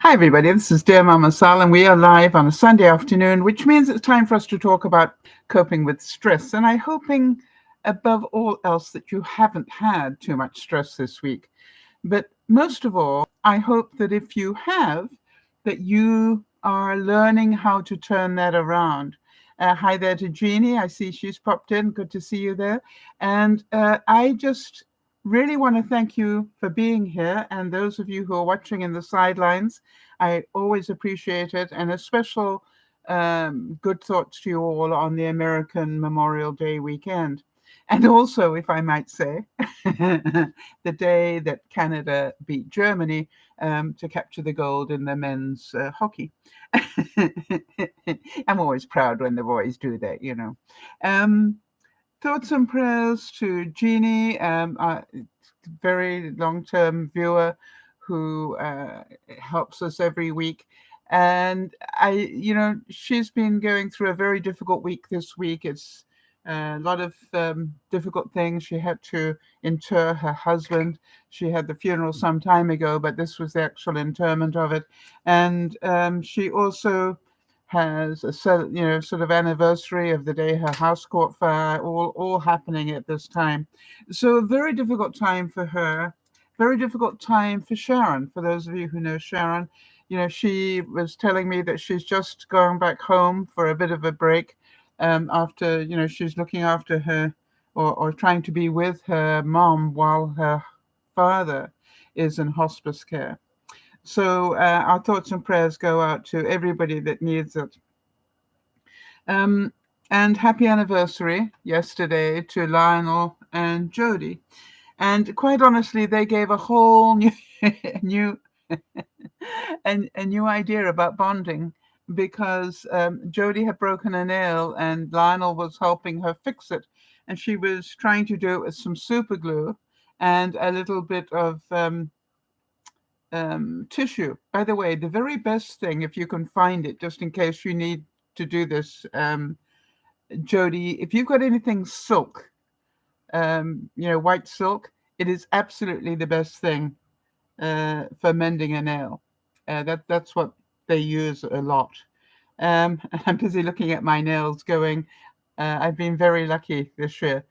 Hi, everybody. This is DearMamaSal, and we are live on a Sunday afternoon, which means it's time for us to talk about coping with stress. And I'm hoping, above all else, that you haven't had too much stress this week. But most of all, I hope that if you have, that you are learning how to turn that around. Hi there to Jeannie. I see she's popped in. Good to see you there. And I just really want to thank you for being here. And those of you who are watching in the sidelines, I always appreciate it. And a special good thoughts to you all on the American Memorial Day weekend. And also, if I might say, the day that Canada beat Germany to capture the gold in the men's hockey. I'm always proud when the boys do that, you know. Thoughts and prayers to Jeannie, a very long-term viewer who helps us every week. And she's been going through a very difficult week this week. It's a lot of difficult things. She had to inter her husband. She had the funeral some time ago, but this was the actual interment of it. And she also has a sort of anniversary of the day her house caught fire, all happening at this time. So a very difficult time for her, very difficult time for Sharon. For those of you who know Sharon, she was telling me that she's just going back home for a bit of a break after, she's looking after her or trying to be with her mom while her father is in hospice care. So our thoughts and prayers go out to everybody that needs it. And happy anniversary yesterday to Lionel and Jody. And quite honestly, they gave a whole new a new idea about bonding, because Jody had broken a nail and Lionel was helping her fix it. And she was trying to do it with some super glue and a little bit of tissue. By the way, the very best thing, if you can find it, just in case you need to do this, Jody, if you've got anything silk, white silk, it is absolutely the best thing for mending a nail. That's what they use a lot. I'm busy looking at my nails going, I've been very lucky this year.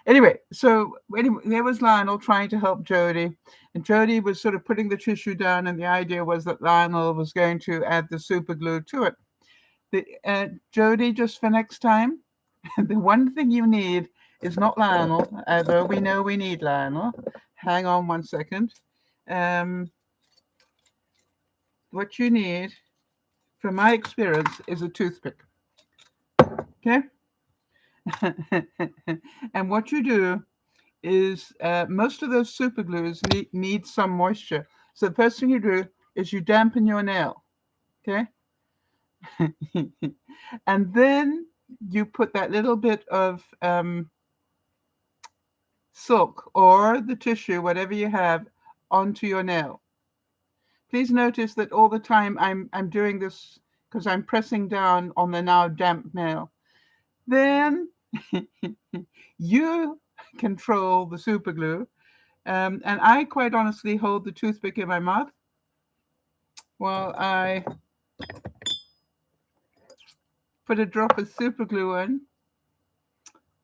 Anyway, there was Lionel trying to help Jody, and Jody was sort of putting the tissue down, and the idea was that Lionel was going to add the super glue to it. Jody, just for next time, the one thing you need is not Lionel, although we know we need Lionel. Hang on one second. What you need, from my experience, is a toothpick. Okay? And what you do is most of those super glues need some moisture. So the first thing you do is you dampen your nail. Okay? And then you put that little bit of silk or the tissue, whatever you have, onto your nail. Please notice that all the time I'm doing this because I'm pressing down on the now damp nail. Then you control the super glue. And I quite honestly hold the toothpick in my mouth while I put a drop of super glue in.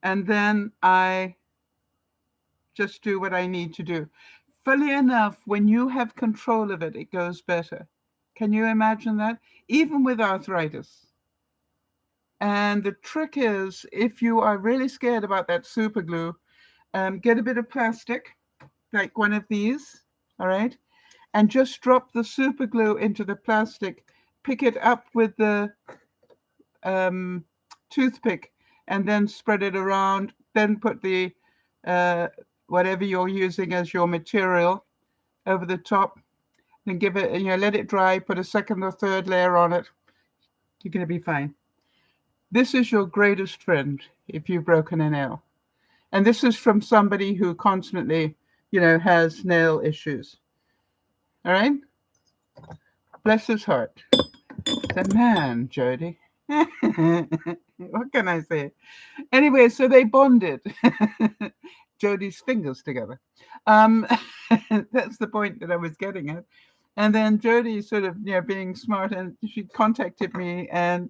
And then I just do what I need to do. Funny enough, when you have control of it, it goes better. Can you imagine that? Even with arthritis. And the trick is, if you are really scared about that super glue, get a bit of plastic, like one of these, all right? And just drop the super glue into the plastic, pick it up with the toothpick, and then spread it around, then put the whatever you're using as your material over the top, then give it, let it dry, put a second or third layer on it. You're going to be fine. This is your greatest friend if you've broken a nail. And this is from somebody who constantly, has nail issues. All right? Bless his heart. The man, Jody. What can I say? Anyway, so they bonded Jody's fingers together. That's the point that I was getting at. And then Jody sort of, being smart, and she contacted me and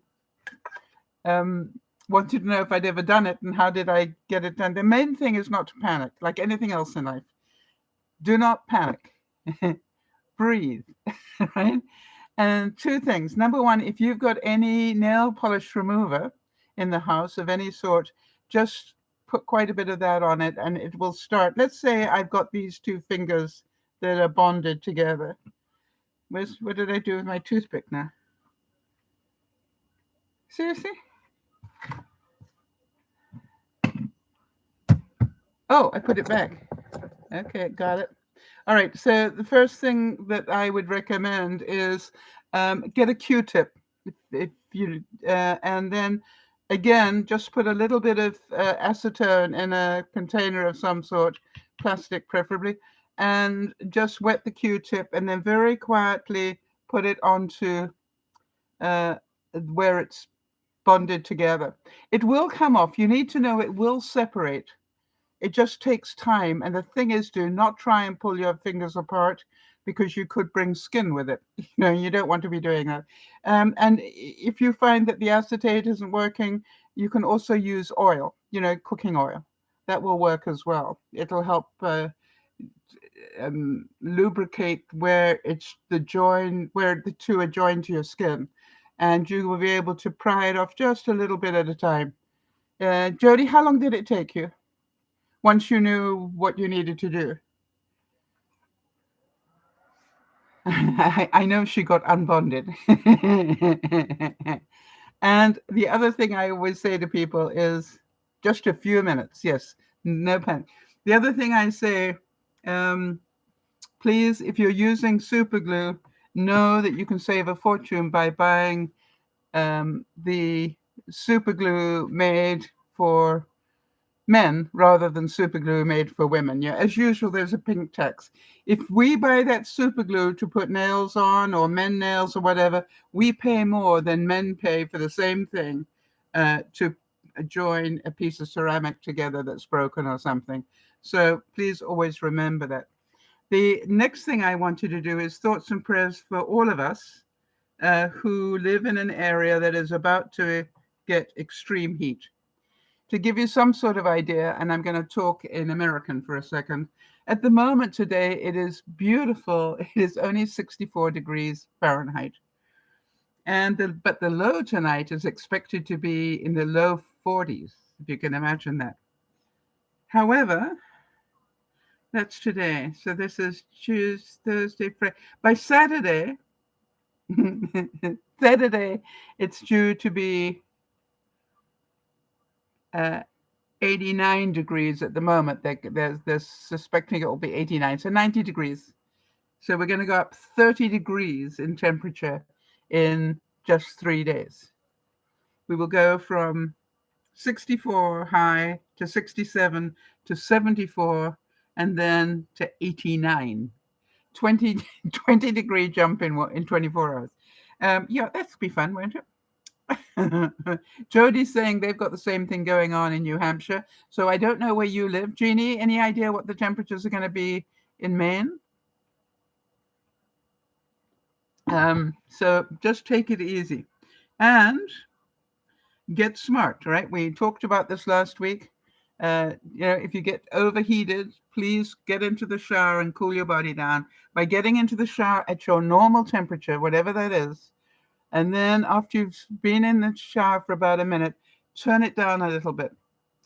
um, wanted to know if I'd ever done it and how did I get it done. The main thing is not to panic, like anything else in life. Do not panic. Breathe, right? And two things. Number one, if you've got any nail polish remover in the house of any sort, just put quite a bit of that on it and it will start. Let's say I've got these two fingers that are bonded together. What did I do with my toothpick now? Seriously? Oh, I put it back. Okay, got it. All right. So the first thing that I would recommend is get a Q-tip, if you, and then again, just put a little bit of acetone in a container of some sort, plastic preferably, and just wet the Q-tip, and then very quietly put it onto uh, where it's bonded together. It will come off. You need to know it will separate. It just takes time. And the thing is, do not try and pull your fingers apart because you could bring skin with it. You don't want to be doing that. And if you find that the acetate isn't working, you can also use oil, cooking oil. That will work as well. It'll help lubricate where it's the join, where the two are joined to your skin. And you will be able to pry it off just a little bit at a time. Jody, how long did it take you once you knew what you needed to do? I know she got unbonded. And the other thing I always say to people is just a few minutes. Yes, no panic. The other thing I say, please, if you're using super glue, know that you can save a fortune by buying the super glue made for men rather than super glue made for women. Yeah, as usual, there's a pink text. If we buy that super glue to put nails on or men nails or whatever, we pay more than men pay for the same thing to join a piece of ceramic together that's broken or something. So please always remember that. The next thing I want you to do is thoughts and prayers for all of us who live in an area that is about to get extreme heat. To give you some sort of idea, and I'm going to talk in American for a second. At the moment today, it is beautiful. It is only 64 degrees Fahrenheit. But the low tonight is expected to be in the low 40s, if you can imagine that. However, that's today. So this is Tuesday, Thursday, Friday. By Saturday, Saturday, it's due to be 89 degrees at the moment. They're suspecting it will be 89, so 90 degrees. So we're going to go up 30 degrees in temperature in just 3 days. We will go from 64 high to 67 to 74 and then to 89. 20 degree jump in 24 hours. Yeah, that'll be fun, won't it? Jody's saying they've got the same thing going on in New Hampshire. So I don't know where you live. Jeannie, any idea what the temperatures are going to be in Maine? So just take it easy and get smart, right? We talked about this last week. If you get overheated, please get into the shower and cool your body down by getting into the shower at your normal temperature, whatever that is. And then after you've been in the shower for about a minute, turn it down a little bit.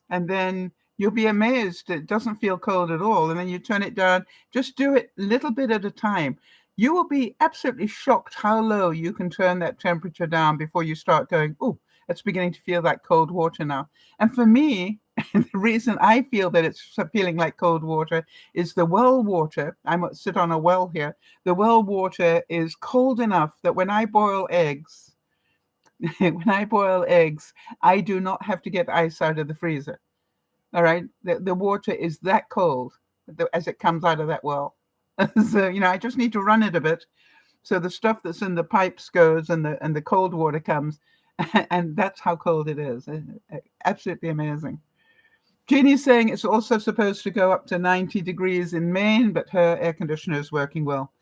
And then you'll be amazed. It doesn't feel cold at all. And then you turn it down. Just do it a little bit at a time. You will be absolutely shocked how low you can turn that temperature down before you start going, oh, it's beginning to feel like cold water now. And for me, the reason I feel that it's feeling like cold water is the well water. I sit on a well here. The well water is cold enough that when I boil eggs, I do not have to get ice out of the freezer. All right. The water is that cold as it comes out of that well. So, I just need to run it a bit. So the stuff that's in the pipes goes and the cold water comes. And that's how cold it is. Absolutely amazing. Jeannie's saying it's also supposed to go up to 90 degrees in Maine, but her air conditioner is working well.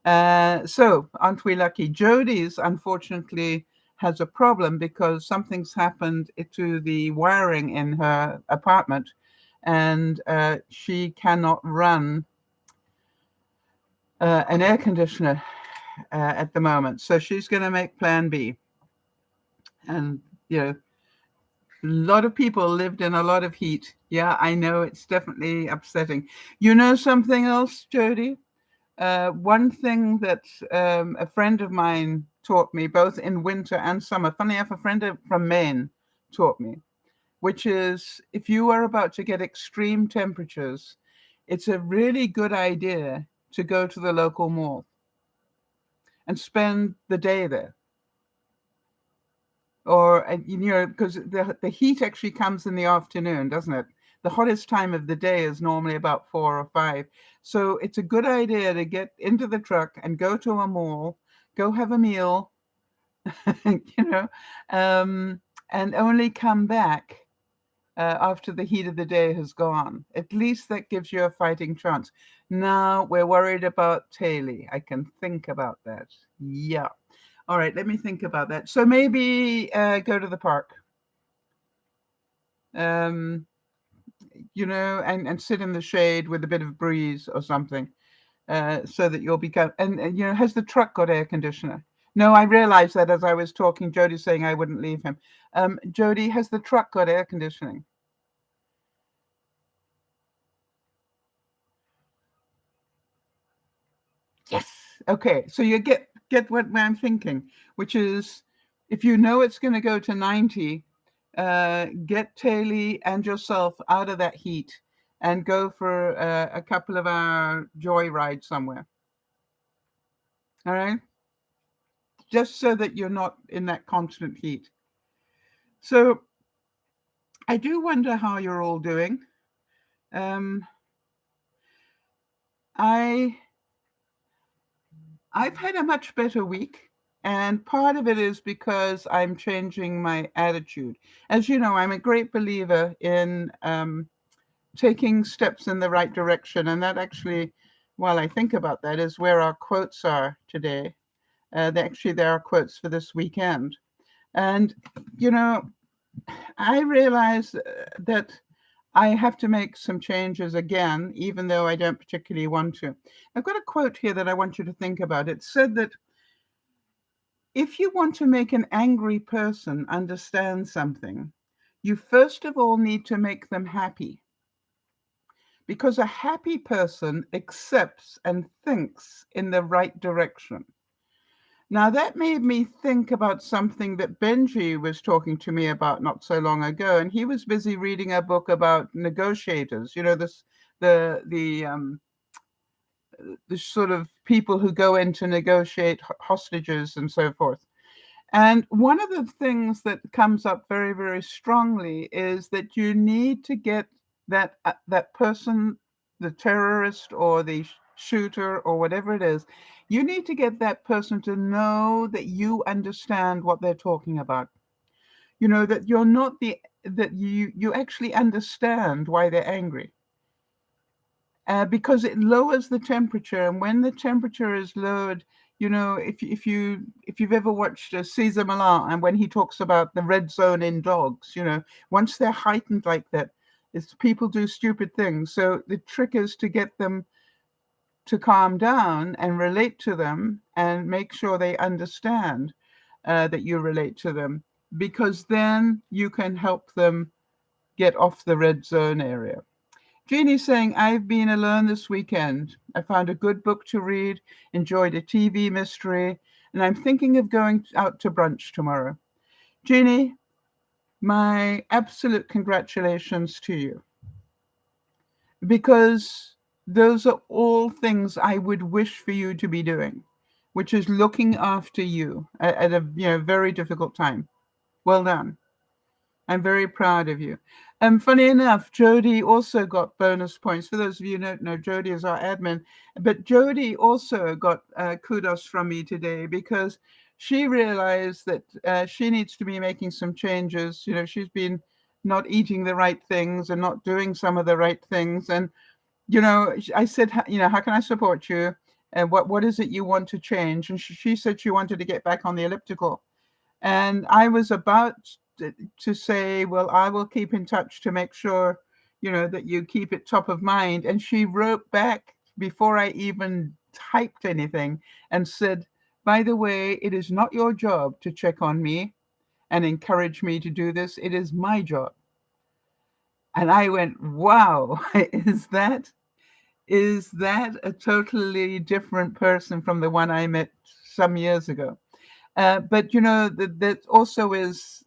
So aren't we lucky? Jody's unfortunately has a problem because something's happened to the wiring in her apartment, and she cannot run an air conditioner at the moment. So she's going to make Plan B. And you know, a lot of people lived in a lot of heat. Yeah, I know it's definitely upsetting. You know something else, Jody? One thing that a friend of mine taught me, both in winter and summer, funny enough, a friend from Maine taught me, which is if you are about to get extreme temperatures, it's a really good idea to go to the local mall and spend the day there. Or, because the heat actually comes in the afternoon, doesn't it? The hottest time of the day is normally about 4 or 5. So it's a good idea to get into the truck and go to a mall, go have a meal, you know, um, and only come back after the heat of the day has gone. At least that gives you a fighting chance. Now we're worried about Taylor. I can think about that. Yeah. All right, let me think about that. So maybe go to the park, um, and sit in the shade with a bit of breeze or something, so that you'll become. And has the truck got air conditioner? No, I realized that as I was talking. Jody's saying I wouldn't leave him. Jody, has the truck got air conditioning? Yes. Okay, so you get what I'm thinking, which is if you know it's going to go to 90, get Taylor and yourself out of that heat and go for a couple of hour joyride somewhere. All right, just so that you're not in that constant heat. So I do wonder how you're all doing. Um, I I've had a much better week. And part of it is because I'm changing my attitude. As you know, I'm a great believer in taking steps in the right direction. And that actually, while I think about that, is where our quotes are today. There are quotes for this weekend. And, you know, I realize that I have to make some changes again, even though I don't particularly want to. I've got a quote here that I want you to think about. It said that if you want to make an angry person understand something, you first of all need to make them happy. Because a happy person accepts and thinks in the right direction. Now, that made me think about something that Benji was talking to me about not so long ago. And he was busy reading a book about negotiators, the sort of people who go in to negotiate hostages and so forth. And one of the things that comes up very, very strongly is that you need to get that person, the terrorist or the shooter or whatever it is, you need to get that person to know that you understand what they're talking about. That you're not that you actually understand why they're angry. Because it lowers the temperature, and when the temperature is lowered, if you've ever watched Caesar Milan, and when he talks about the red zone in dogs, once they're heightened like that, it's people do stupid things. So the trick is to get them to calm down and relate to them, and make sure they understand that you relate to them, because then you can help them get off the red zone area. Jeannie's saying, I've been alone this weekend. I found a good book to read, enjoyed a TV mystery, and I'm thinking of going out to brunch tomorrow. Jeannie, my absolute congratulations to you, because those are all things I would wish for you to be doing, which is looking after you at a very difficult time. Well done. I'm very proud of you. Funny enough, Jody also got bonus points. For those of you who don't know, Jody is our admin. But Jody also got kudos from me today, because she realized that she needs to be making some changes. She's been not eating the right things and not doing some of the right things. And, I said, how can I support you? And what is it you want to change? And she said she wanted to get back on the elliptical. And I was about to say, well, I will keep in touch to make sure, that you keep it top of mind. And she wrote back before I even typed anything and said, by the way, it is not your job to check on me and encourage me to do this. It is my job. And I went, wow, is that a totally different person from the one I met some years ago? But that also is,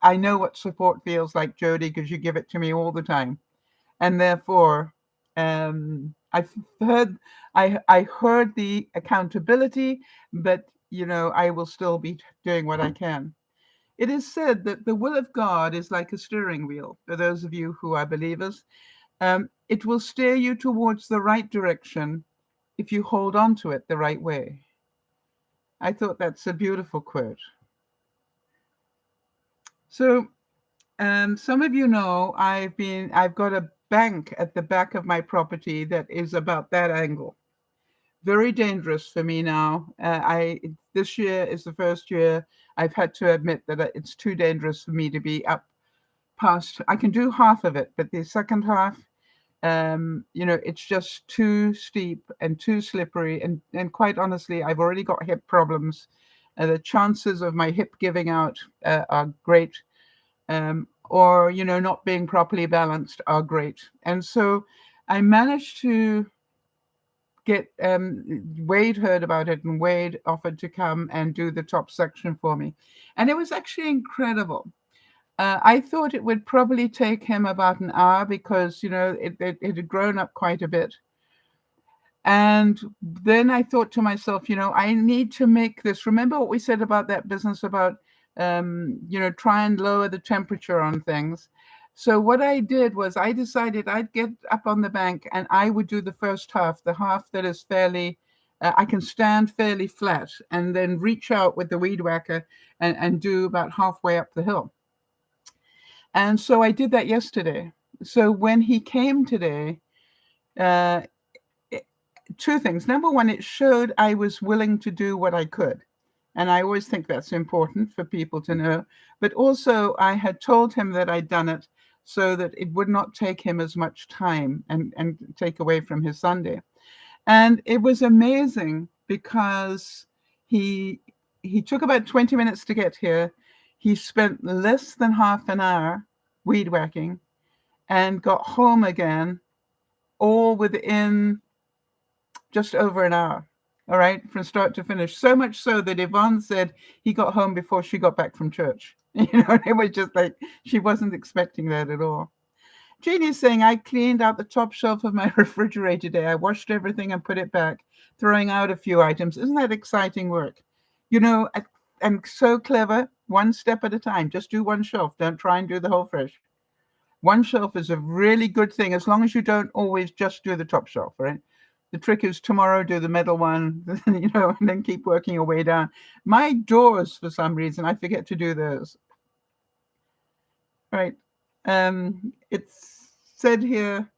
I know what support feels like, Jody, because you give it to me all the time. And therefore, I've heard, I heard the accountability, but I will still be doing what I can. It is said that the will of God is like a steering wheel. For those of you who are believers, it will steer you towards the right direction if you hold on to it the right way. I thought that's a beautiful quote. So, some of you know I've got a bank at the back of my property that is about that angle. Very dangerous for me now. This year is the first year I've had to admit that it's too dangerous for me to be up past. I can do half of it, but the second half, it's just too steep and too slippery. And quite honestly, I've already got hip problems. The chances of my hip giving out are great, or not being properly balanced are great. And so I managed to get Wade heard about it, and Wade offered to come and do the top section for me, and it was actually incredible. I thought it would probably take him about an hour because it had grown up quite a bit. And then I thought to myself, I need to make this. Remember what we said about that business about, try and lower the temperature on things. So what I did was I decided I'd get up on the bank and I would do the first half, the half that is fairly, I can stand fairly flat, and then reach out with the weed whacker and do about halfway up the hill. And so I did that yesterday. So when he came today, uh, two things. Number one, it showed I was willing to do what I could. And I always think that's important for people to know. But also, I had told him that I'd done it so that it would not take him as much time and take away from his Sunday. And it was amazing because he took about 20 minutes to get here. He spent less than half an hour weed whacking and got home again, all within just over an hour. All right, from start to finish. So much so that Yvonne said he got home before she got back from church. It was just like she wasn't expecting that at all. Jeannie's saying, I cleaned out the top shelf of my refrigerator today. I washed everything and put it back, throwing out a few items. Isn't that exciting work? And so clever, one step at a time. Just do one shelf. Don't try and do the whole fridge. One shelf is a really good thing, as long as you don't always just do the top shelf, right? The trick is tomorrow do the middle one, and then keep working your way down. My doors, for some reason, I forget to do those. Right. It's said here,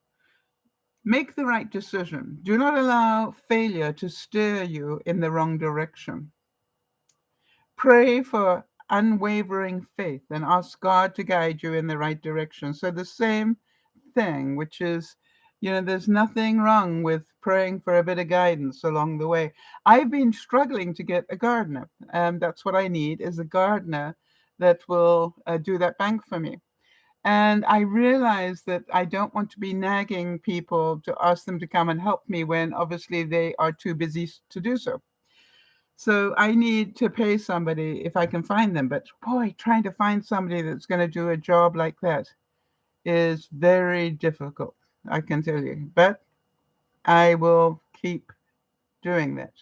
make the right decision. Do not allow failure to steer you in the wrong direction. Pray for unwavering faith and ask God to guide you in the right direction. So the same thing, which is, there's nothing wrong with praying for a bit of guidance along the way. I've been struggling to get a gardener. That's what I need, is a gardener that will do that bank for me. And I realize that I don't want to be nagging people to ask them to come and help me when obviously they are too busy to do so. So I need to pay somebody if I can find them. But boy, trying to find somebody that's going to do a job like that is very difficult, I can tell you. But I will keep doing that.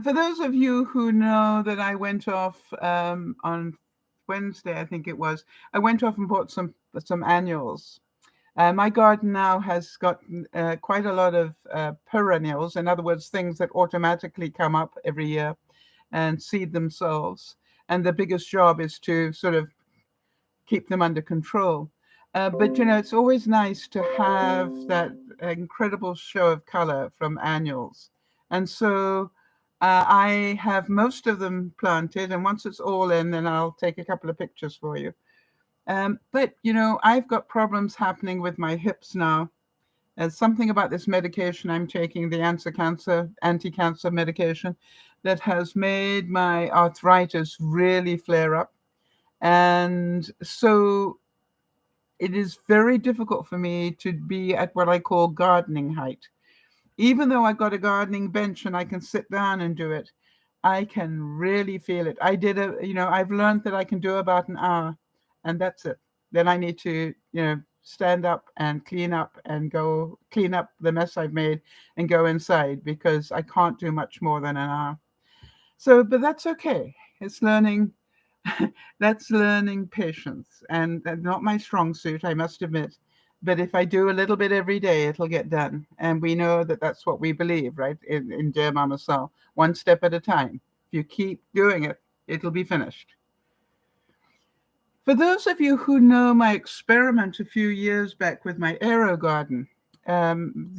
For those of you who know that I went off on Wednesday, I think it was, I went off and bought some annuals. My garden now has got quite a lot of perennials, in other words, things that automatically come up every year and seed themselves. And the biggest job is to sort of keep them under control. But it's always nice to have that incredible show of color from annuals. And so I have most of them planted, and once it's all in, then I'll take a couple of pictures for you. But I've got problems happening with my hips now. There's something about this medication I'm taking, the anti-cancer medication, that has made my arthritis really flare up. And so it is very difficult for me to be at what I call gardening height. Even though I've got a gardening bench and I can sit down and do it, I can really feel it. I've learned that I can do about an hour, and that's it. Then I need to, stand up and clean up and go clean up the mess I've made and go inside, because I can't do much more than an hour. So, but that's okay. It's learning. That's learning patience, and not my strong suit, I must admit. But if I do a little bit every day, it'll get done. And we know that that's what we believe, right? In Dear Mama Sal, one step at a time. If you keep doing it, it'll be finished. For those of you who know my experiment a few years back with my aero garden, one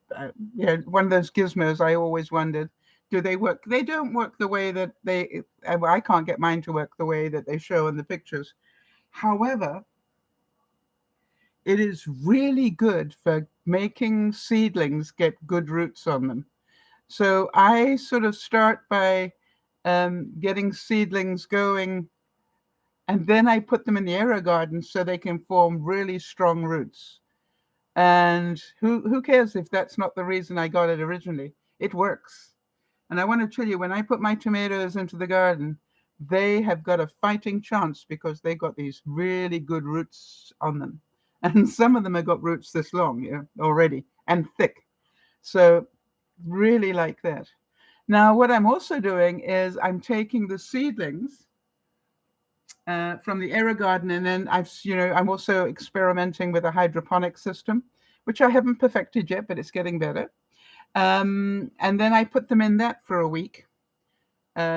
of those gizmos, I always wondered, do they work? They don't work the way that I can't get mine to work the way that they show in the pictures. However, it is really good for making seedlings get good roots on them. So I sort of start by getting seedlings going, and then I put them in the aero garden so they can form really strong roots. And who cares if that's not the reason I got it originally? It works. And I want to tell you, when I put my tomatoes into the garden, they have got a fighting chance because they got these really good roots on them. And some of them have got roots this long, already, and thick. So really like that. Now, what I'm also doing is I'm taking the seedlings from the aero garden, and then I'm also experimenting with a hydroponic system, which I haven't perfected yet, but it's getting better. And then I put them in that for a week,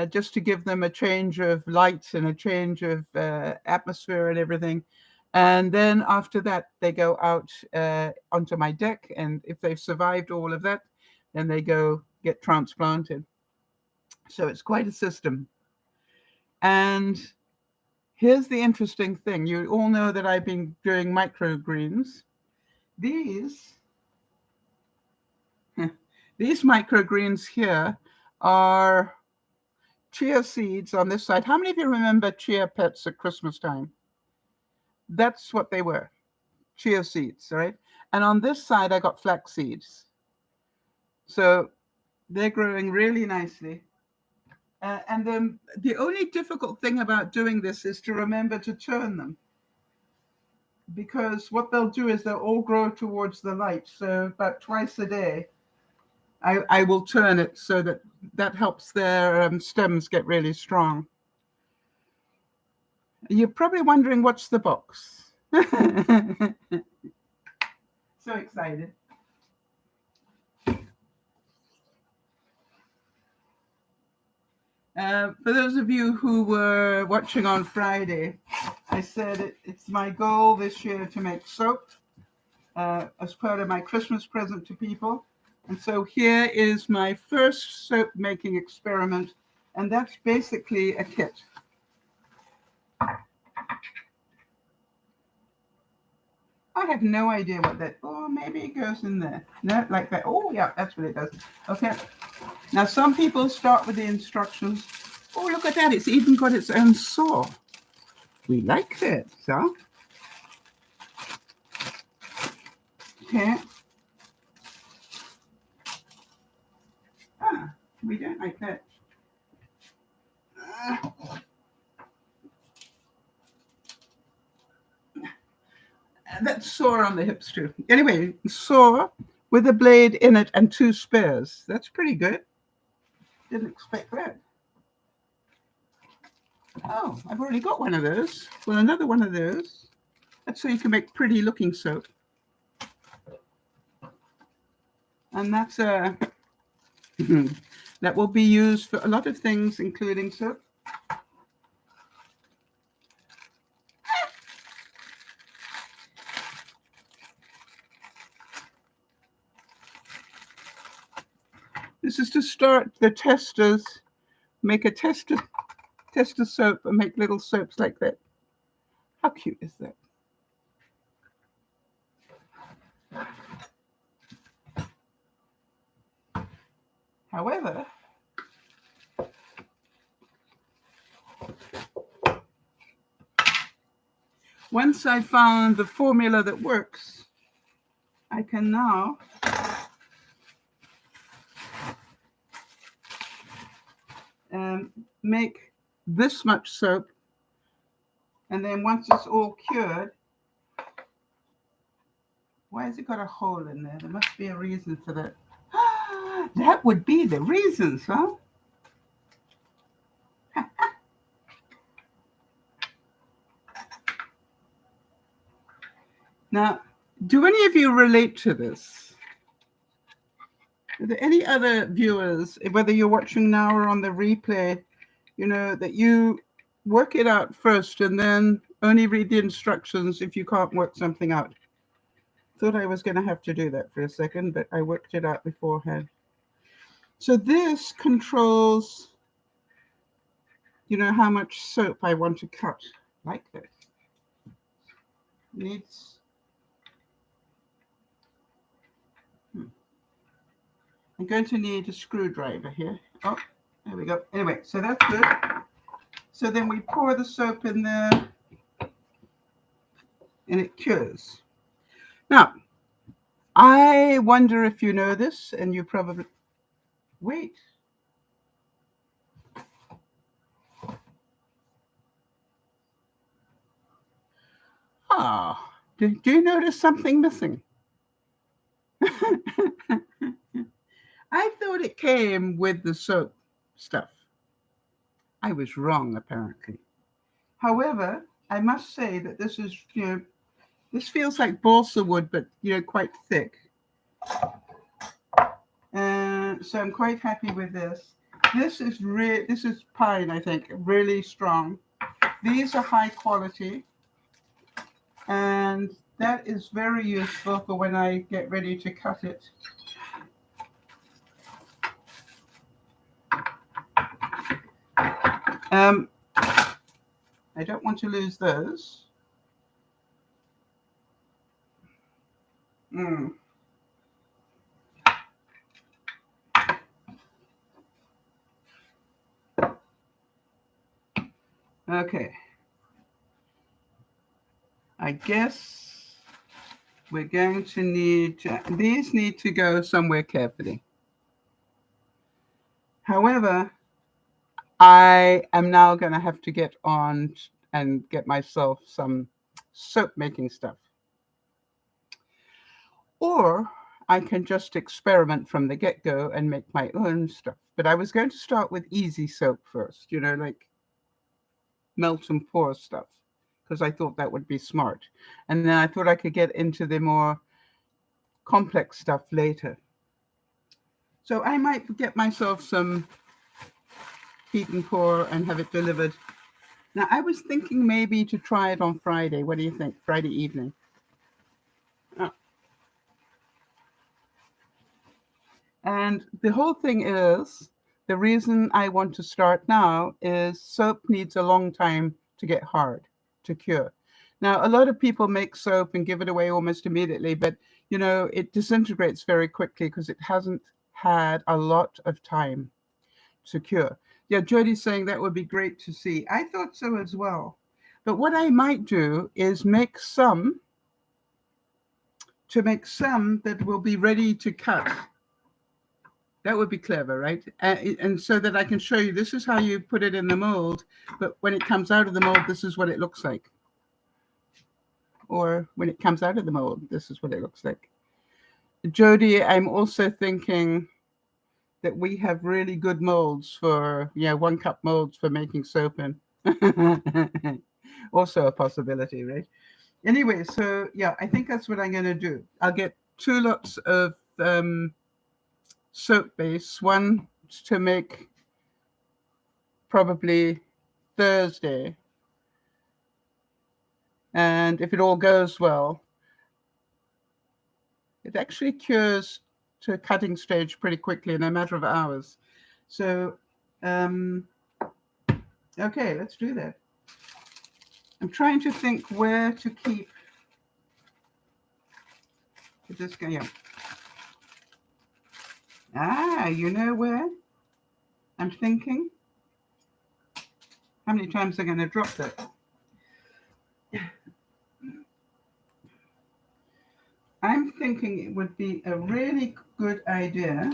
just to give them a change of light and a change of atmosphere and everything. And then after that, they go out onto my deck. And if they've survived all of that, then they go get transplanted. So it's quite a system. And here's the interesting thing. You all know that I've been doing microgreens. These microgreens here are chia seeds on this side. How many of you remember chia pets at Christmas time? That's what they were, chia seeds, right? And on this side, I got flax seeds. So they're growing really nicely. And then the only difficult thing about doing this is to remember to turn them, because what they'll do is they'll all grow towards the light. So about twice a day, I will turn it so that helps their stems get really strong. You're probably wondering, what's the box? So excited. For those of you who were watching on Friday, I said it's my goal this year to make soap as part of my Christmas present to people. And so here is my first soap making experiment, and that's basically a kit. I have no idea what that, oh, maybe it goes in there. No, like that. Oh, yeah, that's what it does. Okay. Now, some people start with the instructions. Oh, look at that. It's even got its own saw. We like that, so. Okay. Ah, we don't like that. That's sore on the hips too. Anyway, saw with a blade in it and 2 spares. That's pretty good. Didn't expect that. Oh, I've already got one of those. Well, another one of those. That's so you can make pretty looking soap. And that's that will be used for a lot of things, including soap. This is to start the testers, make a tester soap and make little soaps like that. How cute is that? However, once I found the formula that works, I can now make this much soap, and then once it's all cured, why has it got a hole in there? There must be a reason for that. That would be the reasons, huh? Now, do any of you relate to this? Are there any other viewers, whether you're watching now or on the replay, that you work it out first and then only read the instructions if you can't work something out? Thought I was going to have to do that for a second, but I worked it out beforehand. So this controls, how much soap I want to cut, like this. I'm going to need a screwdriver here. Oh, there we go. Anyway, so that's good. So then we pour the soap in there and it cures. Now, I wonder if you know this, and you probably... Wait. Ah, do you notice something missing? I thought it came with the soap stuff. I was wrong, apparently. However, I must say that this is, this feels like balsa wood, but, quite thick. So I'm quite happy with this. This is pine, I think, really strong. These are high quality. And that is very useful for when I get ready to cut it. I don't want to lose those. Okay. I guess we're going to need these need to go somewhere carefully. However, I am now going to have to get on and get myself some soap making stuff. Or I can just experiment from the get-go and make my own stuff. But I was going to start with easy soap first, like melt and pour stuff, because I thought that would be smart. And then I thought I could get into the more complex stuff later. So I might get myself some heat and pour and have it delivered. Now, I was thinking maybe to try it on Friday. What do you think? Friday evening. Oh. And the whole thing is, the reason I want to start now is soap needs a long time to get hard, to cure. Now, a lot of people make soap and give it away almost immediately, but, it disintegrates very quickly because it hasn't had a lot of time to cure. Yeah, Jody's saying that would be great to see. I thought so as well. But what I might do is make some that will be ready to cut. That would be clever, right? And so that I can show you, this is how you put it in the mold, but when it comes out of the mold, this is what it looks like. Or when it comes out of the mold, this is what it looks like. Jody, I'm also thinking that we have really good molds for, 1 cup molds for making soap in. Also a possibility, right? Anyway, so yeah, I think that's what I'm going to do. I'll get 2 lots of soap base, one to make probably Thursday. And if it all goes well, it actually cures to a cutting stage pretty quickly in a matter of hours. So, okay, let's do that. I'm trying to think where to keep this guy. Yeah. You know where? I'm thinking. How many times am I going to drop that? I'm thinking it would be a really good idea,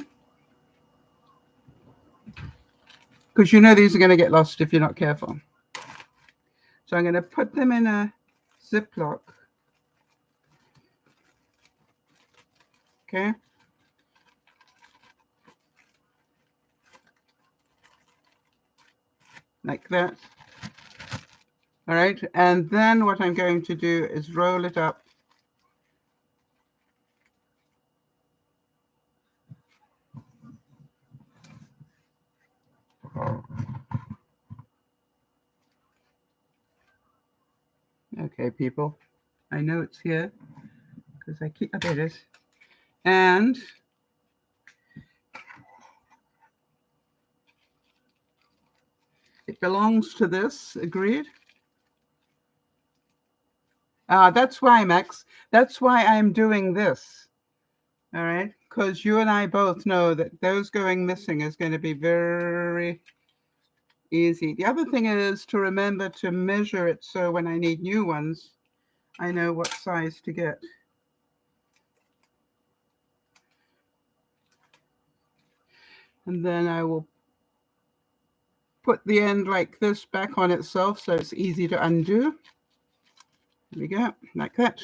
because you know these are going to get lost if you're not careful. So I'm going to put them in a Ziploc. Okay. Like that. All right. And then what I'm going to do is roll it up. Okay, people. I know it's here because I keep, there it is. And it belongs to this, agreed? That's why, Max. That's why I'm doing this. All right? Because you and I both know that those going missing is going to be very easy. The other thing is to remember to measure it so when I need new ones, I know what size to get. And then I will put the end like this back on itself so it's easy to undo. There we go, like that.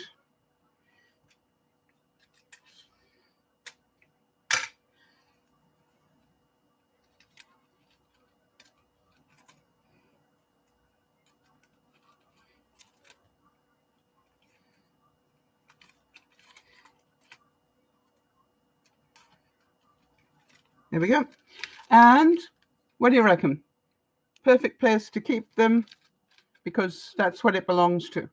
There we go. And what do you reckon? Perfect place to keep them because that's what it belongs to.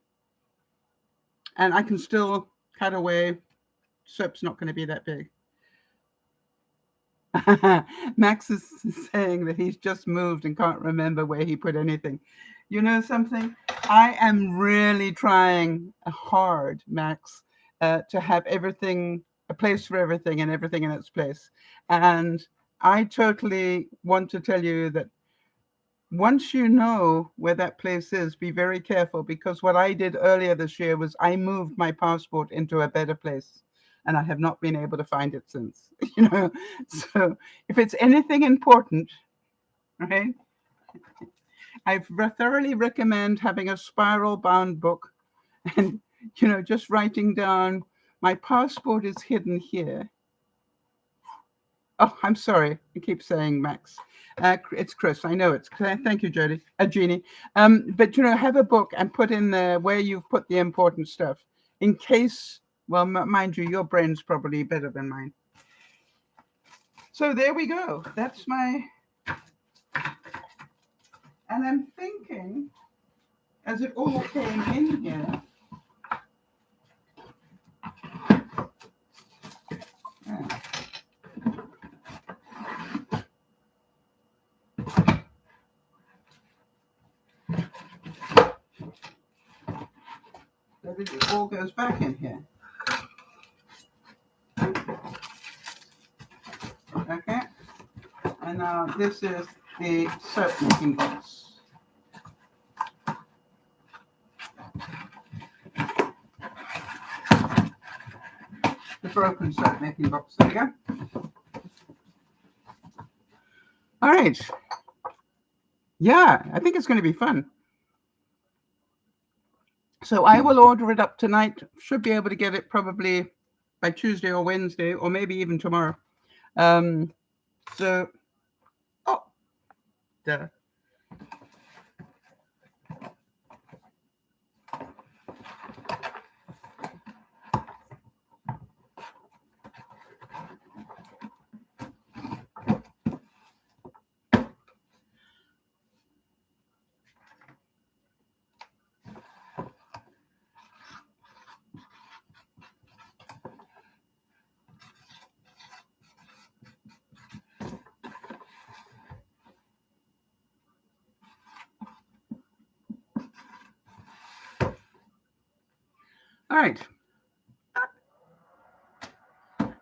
And I can still cut away. Soap's not going to be that big. Max is saying that he's just moved and can't remember where he put anything. You know something? I am really trying hard, Max, to have everything, a place for everything and everything in its place. And I totally want to tell you that once you know where that place is, be very careful, because what I did earlier this year was I moved my passport into a better place and I have not been able to find it since, you know. So if it's anything important, right, I thoroughly recommend having a spiral bound book and, you know, just writing down, my passport is hidden here. Oh, I'm sorry. I keep saying Max. It's Chris. I know it's. Thank you, Jody. Jeannie. But, you know, have a book and put in there where you've put the important stuff in case, well, mind you, your brain's probably better than mine. So there we go. That's my, and I'm thinking, as it all came in here, that it all goes back in here. Okay. And now this is the soap making box. The broken soap making box. There we go. All right. Yeah, I think it's going to be fun. So I will order it up tonight. Should be able to get it probably by Tuesday or Wednesday, or maybe even tomorrow. So, oh, duh. All right.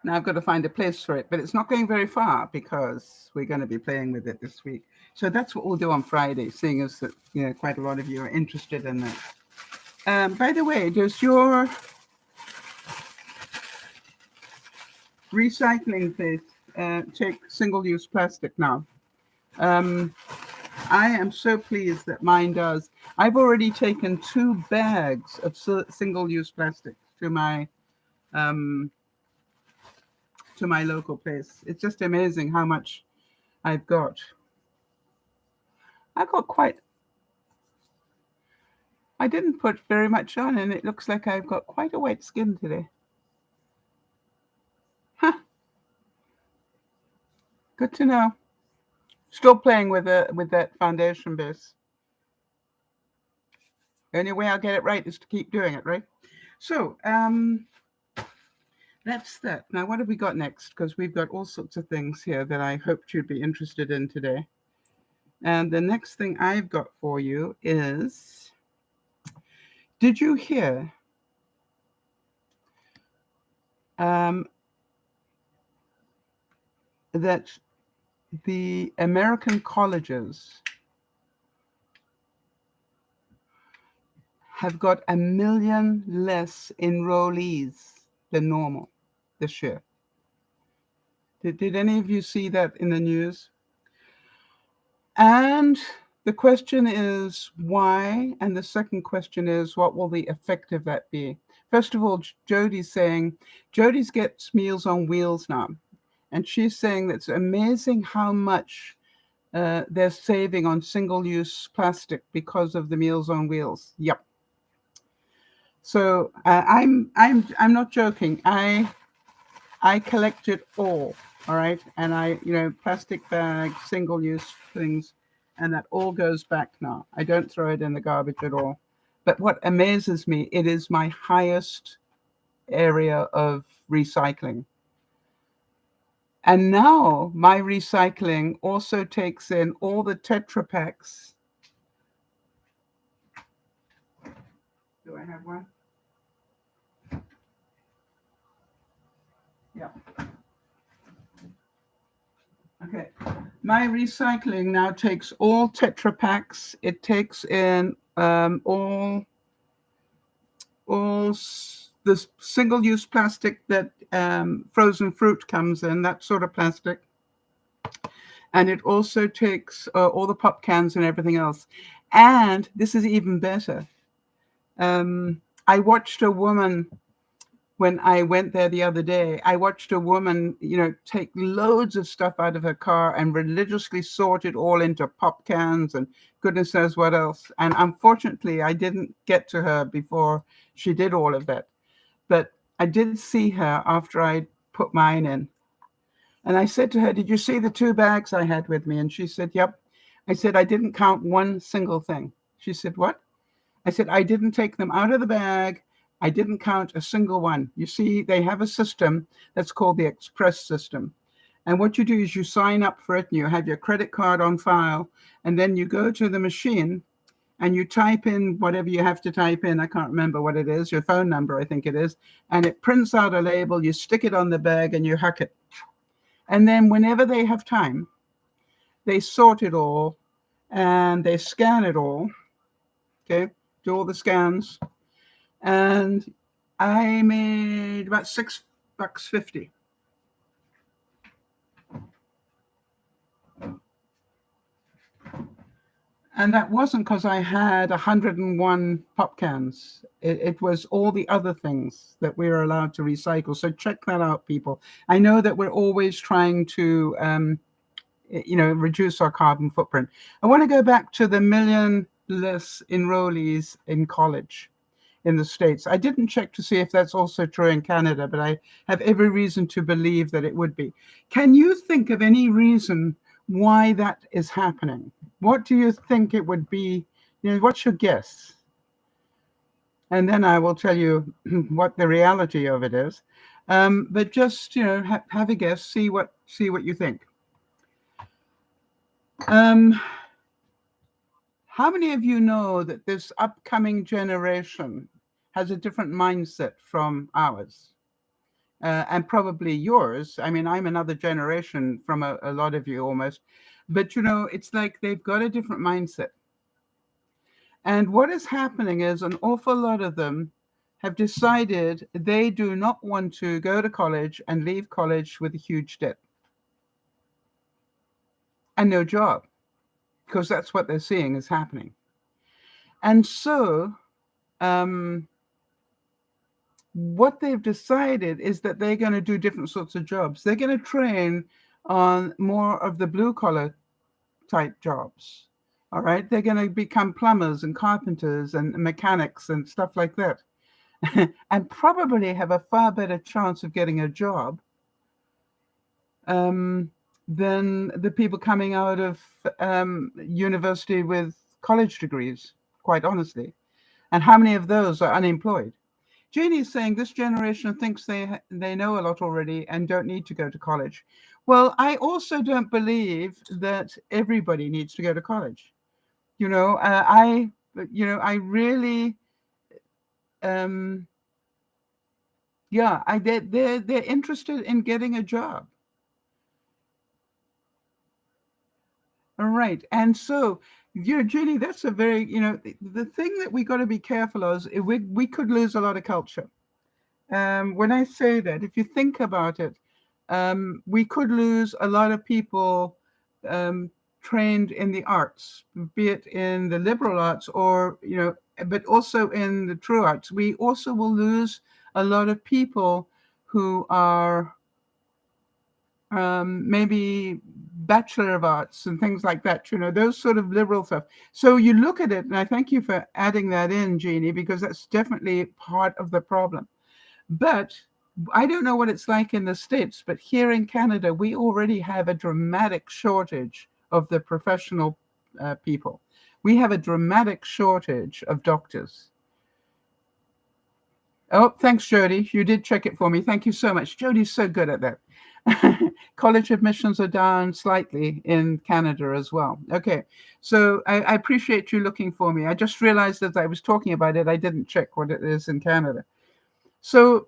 Now I've got to find a place for it, but it's not going very far because we're going to be playing with it this week. So that's what we'll do on Friday, seeing as that quite a lot of you are interested in that. By the way, does your recycling place take single-use plastic now? I am so pleased that mine does. I've already taken 2 bags of single-use plastic to my local place. It's just amazing how much I've got. I didn't put very much on, and it looks like I've got quite a white skin today. Huh. Good to know. Still playing with that foundation base. The only way I'll get it right is to keep doing it, right? So, that's that. Now, what have we got next? Because we've got all sorts of things here that I hoped you'd be interested in today. And the next thing I've got for you is, did you hear that the American colleges have got 1 million less enrollees than normal this year? Did any of you see that in the news? And the question is why? And the second question is, what will the effect of that be? First of all, Jodi's gets Meals on Wheels now. And she's saying that it's amazing how much they're saving on single-use plastic because of the Meals on Wheels. Yep. So I'm not joking. I collect it all right, and plastic bags, single-use things, and that all goes back now. I don't throw it in the garbage at all. But what amazes me, it is my highest area of recycling. And now my recycling also takes in all the Tetra Paks. Do I have one? Yeah. Okay. My recycling now takes all Tetra Paks. It takes in all the single-use plastic that frozen fruit comes in, that sort of plastic. And it also takes all the pop cans and everything else. And this is even better. I watched a woman, when I went there the other day, I watched a woman, take loads of stuff out of her car and religiously sort it all into pop cans and goodness knows what else. And unfortunately, I didn't get to her before she did all of that. But I did see her after I put mine in. And I said to her, "Did you see the 2 bags I had with me?" And she said, "Yep." I said, "I didn't count one single thing." She said, "What?" I said, "I didn't take them out of the bag. I didn't count a single one." You see, they have a system that's called the Express system. And what you do is you sign up for it and you have your credit card on file. And then you go to the machine and you type in whatever you have to type in. I can't remember what it is, your phone number, I think it is. And it prints out a label, you stick it on the bag and you huck it. And then whenever they have time, they sort it all and they scan it all. Okay, do all the scans. And I made about $6.50. And that wasn't because I had 101 pop cans. It was all the other things that we were allowed to recycle. So check that out, people. I know that we're always trying to, reduce our carbon footprint. I want to go back to the 1 million less enrollees in college in the States. I didn't check to see if that's also true in Canada, but I have every reason to believe that it would be. Can you think of any reason why that is happening? What do you think it would be? What's your guess? And then I will tell you what the reality of it is. But just have a guess, see what you think. How many of you know that this upcoming generation, has a different mindset from ours. And probably yours. I mean, I'm another generation from a lot of you almost. But, it's like they've got a different mindset. And what is happening is an awful lot of them have decided they do not want to go to college and leave college with a huge debt and no job, because that's what they're seeing is happening. And so what they've decided is that they're going to do different sorts of jobs. They're going to train on more of the blue collar type jobs. All right. They're going to become plumbers and carpenters and mechanics and stuff like that. And probably have a far better chance of getting a job than the people coming out of university with college degrees, quite honestly. And how many of those are unemployed? Janie is saying this generation thinks they know a lot already and don't need to go to college. Well, I also don't believe that everybody needs to go to college. I really, they're interested in getting a job. All right, and so, Judy, that's a very, the thing that we got to be careful of is we could lose a lot of culture. When I say that, if you think about it, we could lose a lot of people trained in the arts, be it in the liberal arts or, but also in the true arts. We also will lose a lot of people who are maybe Bachelor of Arts and things like that, those sort of liberal stuff. So you look at it, and I thank you for adding that in, Jeannie, because that's definitely part of the problem. But I don't know what it's like in the States, but here in Canada, we already have a dramatic shortage of the professional people. We have a dramatic shortage of doctors. Oh, thanks, Jody. You did check it for me. Thank you so much. Jody's so good at that. College admissions are down slightly in Canada as well. Okay, so I appreciate you looking for me. I just realized as I was talking about it, I didn't check what it is in Canada. So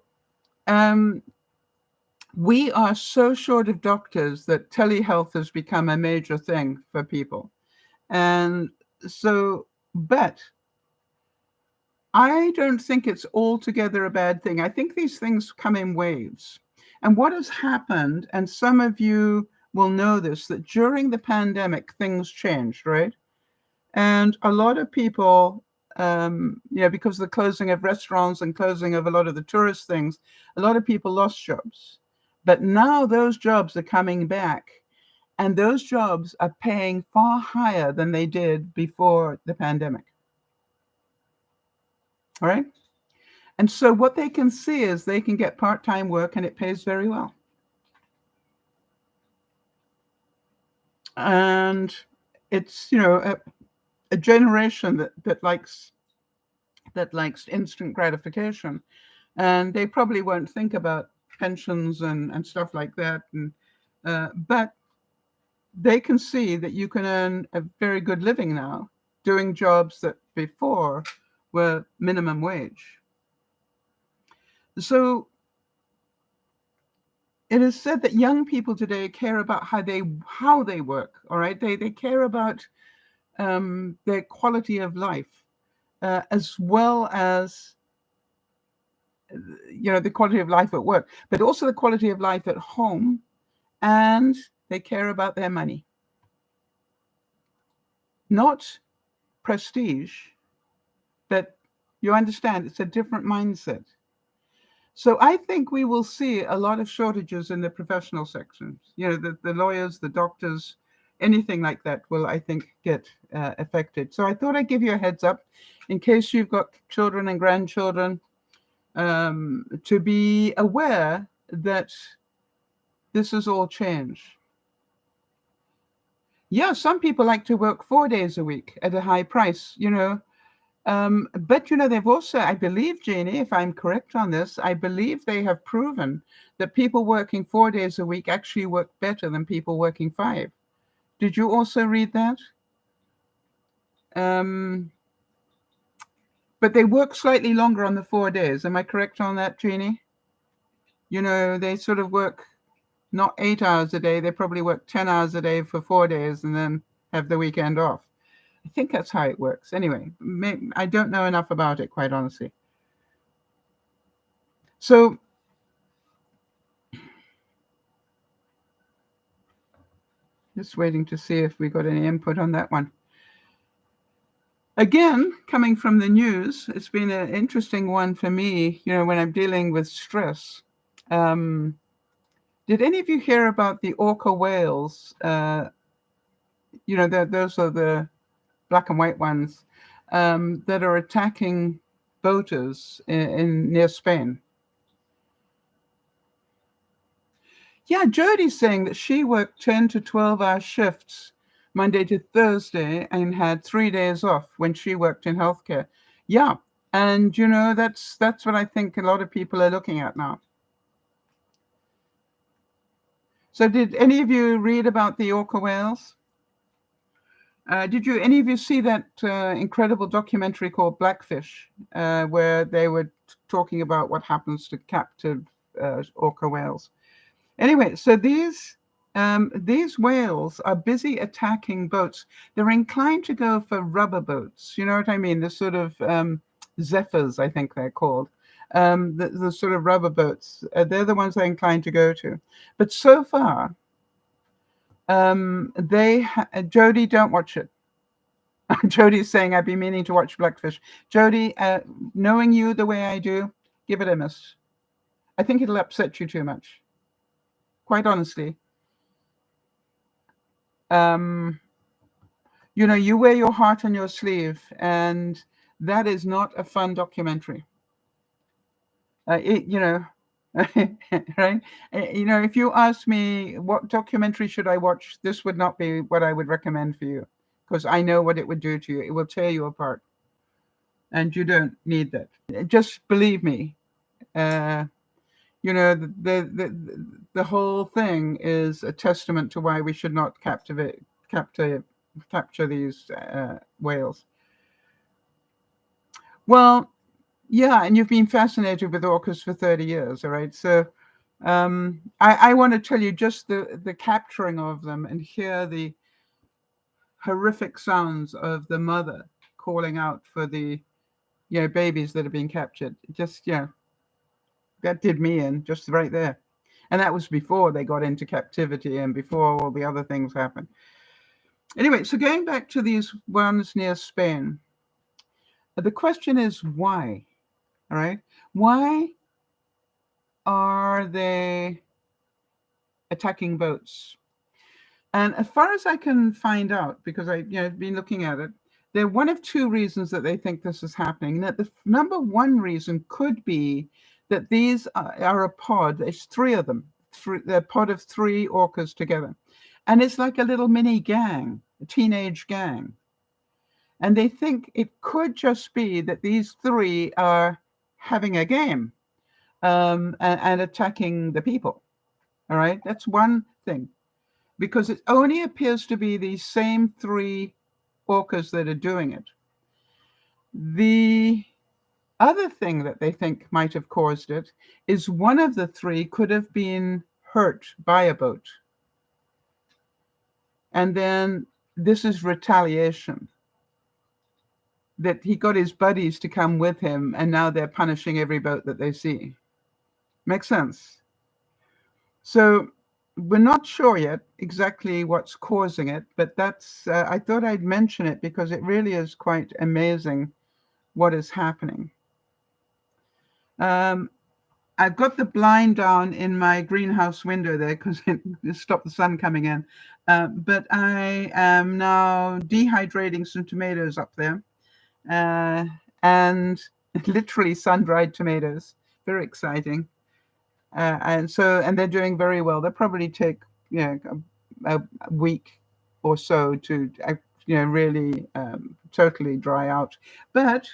we are so short of doctors that telehealth has become a major thing for people. And so, but I don't think it's altogether a bad thing. I think these things come in waves. And what has happened, and some of you will know this, that during the pandemic, things changed, right? And a lot of people, because of the closing of restaurants and closing of a lot of the tourist things, a lot of people lost jobs. But now those jobs are coming back, and those jobs are paying far higher than they did before the pandemic. All right? And so what they can see is they can get part-time work and it pays very well. And it's, a generation that likes instant gratification. And they probably won't think about pensions and stuff like that. And but they can see that you can earn a very good living now doing jobs that before were minimum wage. So it is said that young people today care about how they work. All right, they care about their quality of life as well as the quality of life at work, but also the quality of life at home, and they care about their money, not prestige, but you understand it's a different mindset. So I think we will see a lot of shortages in the professional sections. The lawyers, the doctors, anything like that will, I think, get affected. So I thought I'd give you a heads up in case you've got children and grandchildren, to be aware that this is all change. Yeah, some people like to work 4 days a week at a high price, but they've also, I believe, Janie, if I'm correct on this, I believe they have proven that people working 4 days a week actually work better than people working 5. Did you also read that? But But they work slightly longer on the 4 days. Am I correct on that, Jeannie? You know, they sort of work not 8 hours a day. They probably work 10 hours a day for 4 days and then have the weekend off. I think that's how it works. Anyway, I don't know enough about it, quite honestly. So just waiting to see if we got any input on that one. Again, coming from the news, it's been an interesting one for me, you know, when I'm dealing with stress. Did any of you hear about the orca whales? You know, those are the black and white ones that are attacking boaters in near Spain. Yeah, Jodie's saying that she worked 10 to 12-hour shifts Monday to Thursday and had 3 days off when she worked in healthcare. Yeah, and you know, that's what I think a lot of people are looking at now. So did any of you read about the orca whales? Did any of you see that incredible documentary called Blackfish, where they were talking about what happens to captive orca whales? Anyway, so these whales are busy attacking boats. They're inclined to go for rubber boats. You know what I mean? The sort of zephyrs, I think they're called. The sort of rubber boats. They're the ones they're inclined to go to. But so far, Jodie, don't watch it. Jodie's saying, I've been meaning to watch Blackfish. Jodie, knowing you the way I do, give it a miss. I think it'll upset you too much. Quite honestly. You know, you wear your heart on your sleeve, and that is not a fun documentary. You know, right? You know, if you ask me what documentary should I watch, this would not be what I would recommend for you, because I know what it would do to you. It will tear you apart, and you don't need that. Just believe me. You know, the whole thing is a testament to why we should not capture these whales. Well, yeah, and you've been fascinated with orcas for 30 years, all right? So I want to tell you just the capturing of them and hear the horrific sounds of the mother calling out for the, you know, babies that are being captured. Just, you know, that did me in just right there. And that was before they got into captivity and before all the other things happened. Anyway, so going back to these ones near Spain, the question is why? All right. Why are they attacking boats? And as far as I can find out, because I've been looking at it, there are one of two reasons that they think this is happening. That the number one reason could be that these are a pod. There's three of them. They're a pod of 3 orcas together. And it's like a little mini gang, a teenage gang. And they think it could just be that these 3 are having a game and attacking the people. All right, that's one thing. Because it only appears to be these same 3 orcas that are doing it. The other thing that they think might have caused it is one of the 3 could have been hurt by a boat. And then this is retaliation. That he got his buddies to come with him, and now they're punishing every boat that they see. Makes sense? So we're not sure yet exactly what's causing it, but that's I thought I'd mention it because it really is quite amazing what is happening. I've got the blind down in my greenhouse window there because it stopped the sun coming in. But I am now dehydrating some tomatoes up there, and literally sun-dried tomatoes. Very exciting. And they're doing very well. They'll probably take a week or so to really totally dry out. But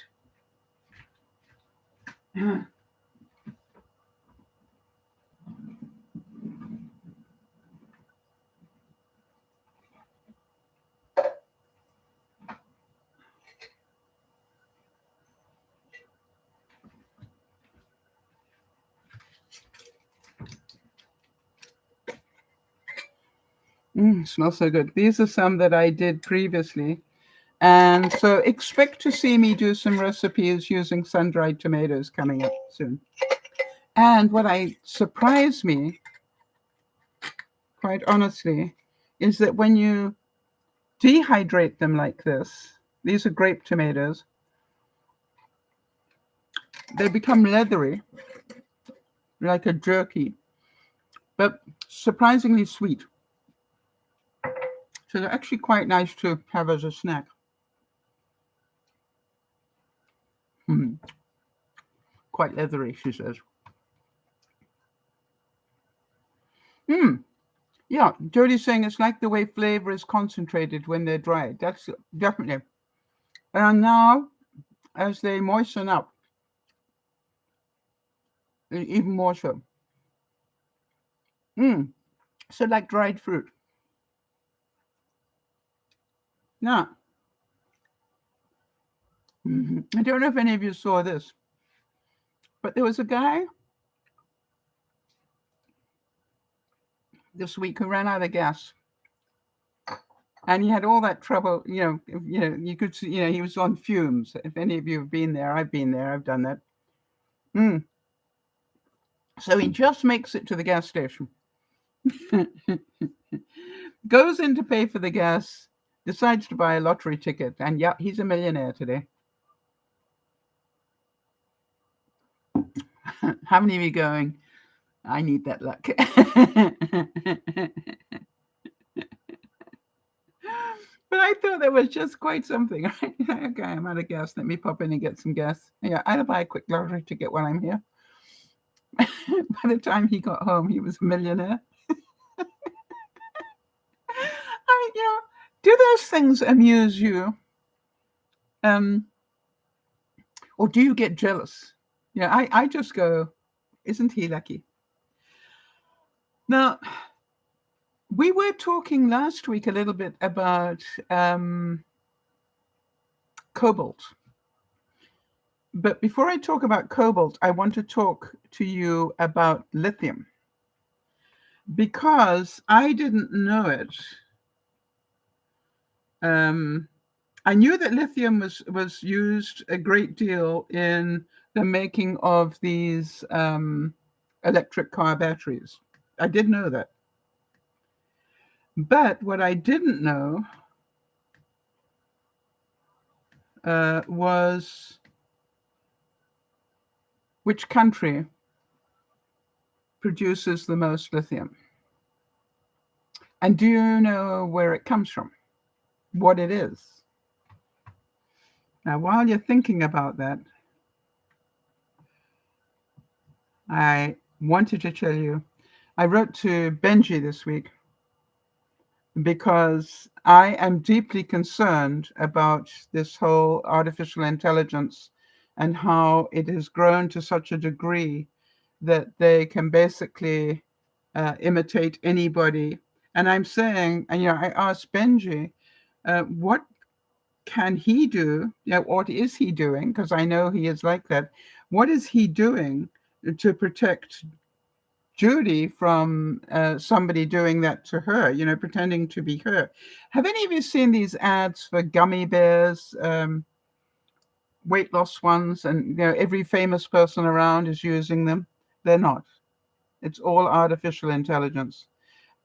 Smells so good. These are some that I did previously. And so expect to see me do some recipes using sun-dried tomatoes coming up soon. And what surprised me, quite honestly, is that when you dehydrate them like this, these are grape tomatoes, they become leathery, like a jerky, but surprisingly sweet. So they're actually quite nice to have as a snack. Quite leathery, she says. Yeah, Jody's saying it's like the way flavor is concentrated when they're dried. That's definitely. And now, as they moisten up, even more so. So like dried fruit. Now, I don't know if any of you saw this, but there was a guy this week who ran out of gas. And he had all that trouble, you could see, he was on fumes. If any of you have been there, I've been there, I've done that. So he just makes it to the gas station. Goes in to pay for the gas, decides to buy a lottery ticket, and yeah, he's a millionaire today. How many of you going, I need that luck? But I thought that was just quite something. Right? Okay, I'm out of gas. Let me pop in and get some gas. Yeah, I'll buy a quick lottery ticket while I'm here. By the time he got home, he was a millionaire. Do those things amuse you? Or do you get jealous? I just go, isn't he lucky? Now, we were talking last week a little bit about cobalt. But before I talk about cobalt, I want to talk to you about lithium. Because I didn't know it. I knew that lithium was used a great deal in the making of these electric car batteries. I did know that. But what I didn't know was which country produces the most lithium. And do you know where it comes from? What it is? Now, while you're thinking about that, I wanted to tell you, I wrote to Benji this week because I am deeply concerned about this whole artificial intelligence and how it has grown to such a degree that they can basically imitate anybody. And I'm saying, and I asked Benji, what can he do? What is he doing? Because I know he is like that. What is he doing to protect Judy from somebody doing that to her, pretending to be her? Have any of you seen these ads for gummy bears, weight loss ones, and every famous person around is using them? They're not. It's all artificial intelligence.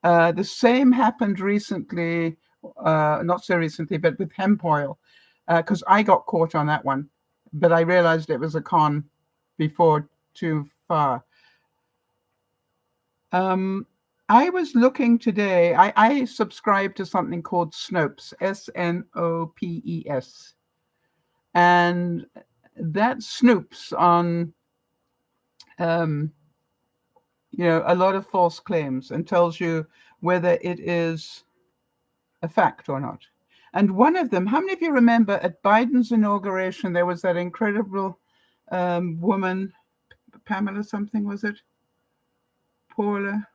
The same happened recently, not so recently, but with hemp oil, because I got caught on that one, but I realized it was a con before too far. I was looking today, I subscribe to something called Snopes, Snopes, and that snoops on a lot of false claims and tells you whether it is a fact or not. And one of them, how many of you remember at Biden's inauguration, there was that incredible woman, Pamela something, was it? Paula?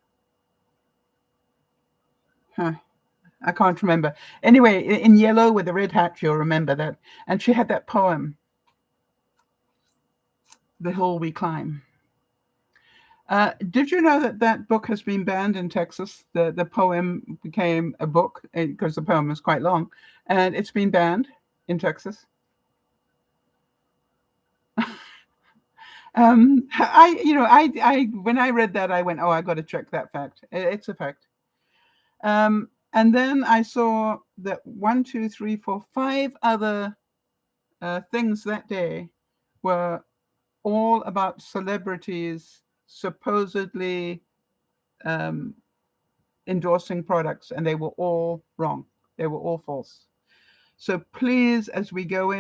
I can't remember. Anyway, in yellow with a red hat, you'll remember that. And she had that poem, The Hill We Climb. Did you know that that book has been banned in Texas? The poem became a book because the poem was quite long, and it's been banned in Texas. When I read that, I went, "Oh, I got to check that fact. It's a fact." And then I saw that one, two, three, four, five other things that day were all about celebrities supposedly um, endorsing products, and they were all wrong. They were all false. So please, um, as we go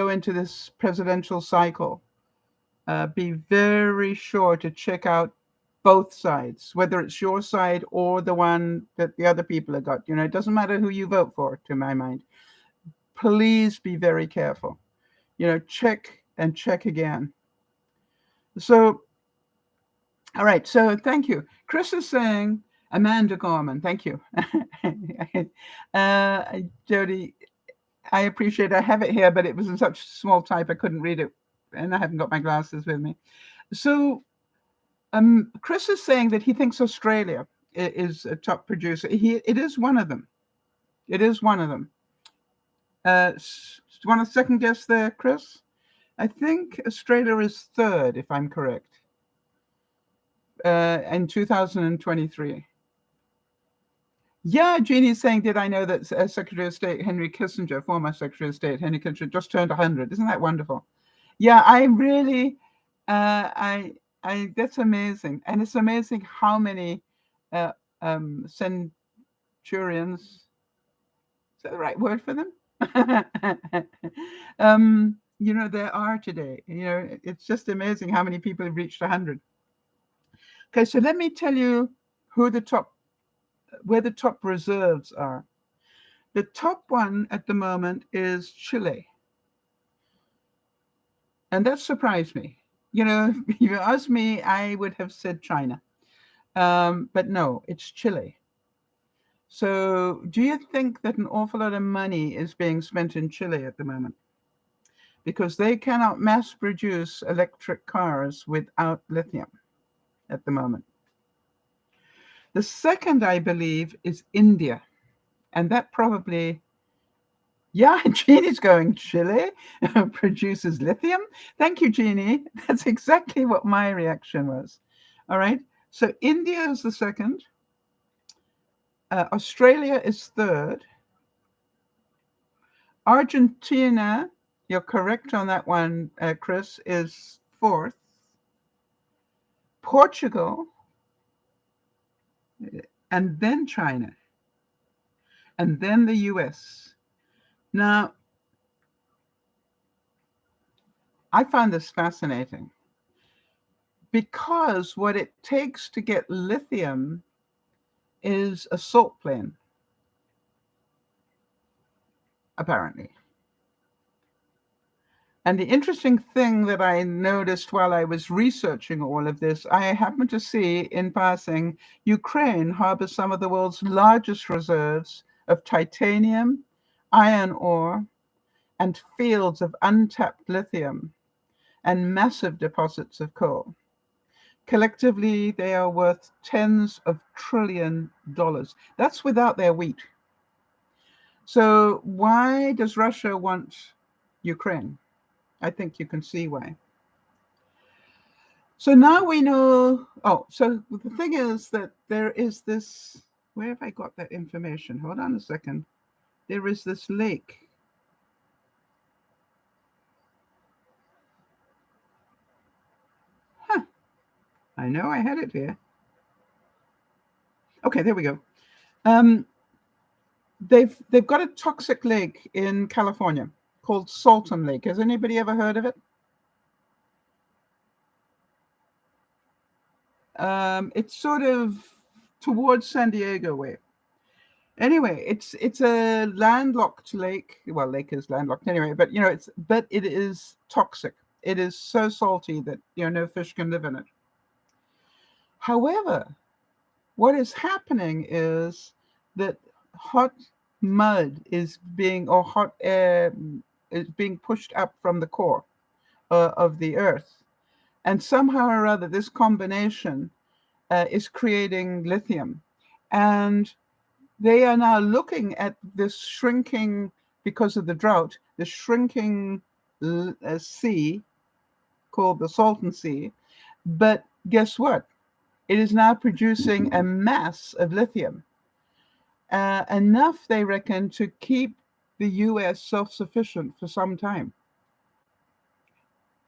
into this presidential cycle, be very sure to check out both sides, whether it's your side or the one that the other people have got. It doesn't matter who you vote for, to my mind. Please be very careful. Check and check again. So, all right. So, thank you. Chris is saying Amanda Gorman. Thank you, Jody. I appreciate it. I have it here, but it was in such small type I couldn't read it, and I haven't got my glasses with me. So, Chris is saying that he thinks Australia is a top producer. It is one of them. It is one of them. Do you want a second guess there, Chris? I think Australia is third, if I'm correct, in 2023. Yeah, Jeannie's saying, did I know that Secretary of State Henry Kissinger, former Secretary of State Henry Kissinger, just turned 100? Isn't that wonderful? Yeah, I really, that's amazing. And it's amazing how many centurions, is that the right word for them? There are today. It's just amazing how many people have reached 100. Okay, so let me tell you where the top reserves are. The top one at the moment is Chile. And that surprised me. If you asked me, I would have said China. But no, it's Chile. So do you think that an awful lot of money is being spent in Chile at the moment? Because they cannot mass produce electric cars without lithium at the moment. The second, I believe, is India. And that probably, yeah, Jeannie's going, Chile produces lithium? Thank you, Jeannie. That's exactly what my reaction was. All right. So India is the second. Australia is third. Argentina, you're correct on that one, Chris, is fourth. Portugal, and then China, and then the US. Now, I find this fascinating because what it takes to get lithium is a salt plane, apparently. And the interesting thing that I noticed while I was researching all of this, I happened to see in passing, Ukraine harbors some of the world's largest reserves of titanium, iron ore, and fields of untapped lithium, and massive deposits of coal. Collectively, they are worth tens of $trillions. That's without their wheat. So why does Russia want Ukraine? I think you can see why. So now we know, so the thing is that there is this, where have I got that information? Hold on a second. There is this lake. I know I had it here. Okay, there we go. They've got a toxic lake in California called Salton Lake. Has anybody ever heard of it? It's sort of towards San Diego way. Anyway, it's a landlocked lake. Well, lake is landlocked anyway, but it is toxic. It is so salty that no fish can live in it. However, what is happening is that hot mud is being, or hot air is being pushed up from the core of the Earth. And somehow or other, this combination is creating lithium. And they are now looking at this shrinking, because of the drought, the shrinking sea called the Salton Sea. But guess what? It is now producing a mass of lithium, enough, they reckon, to keep the US self-sufficient for some time.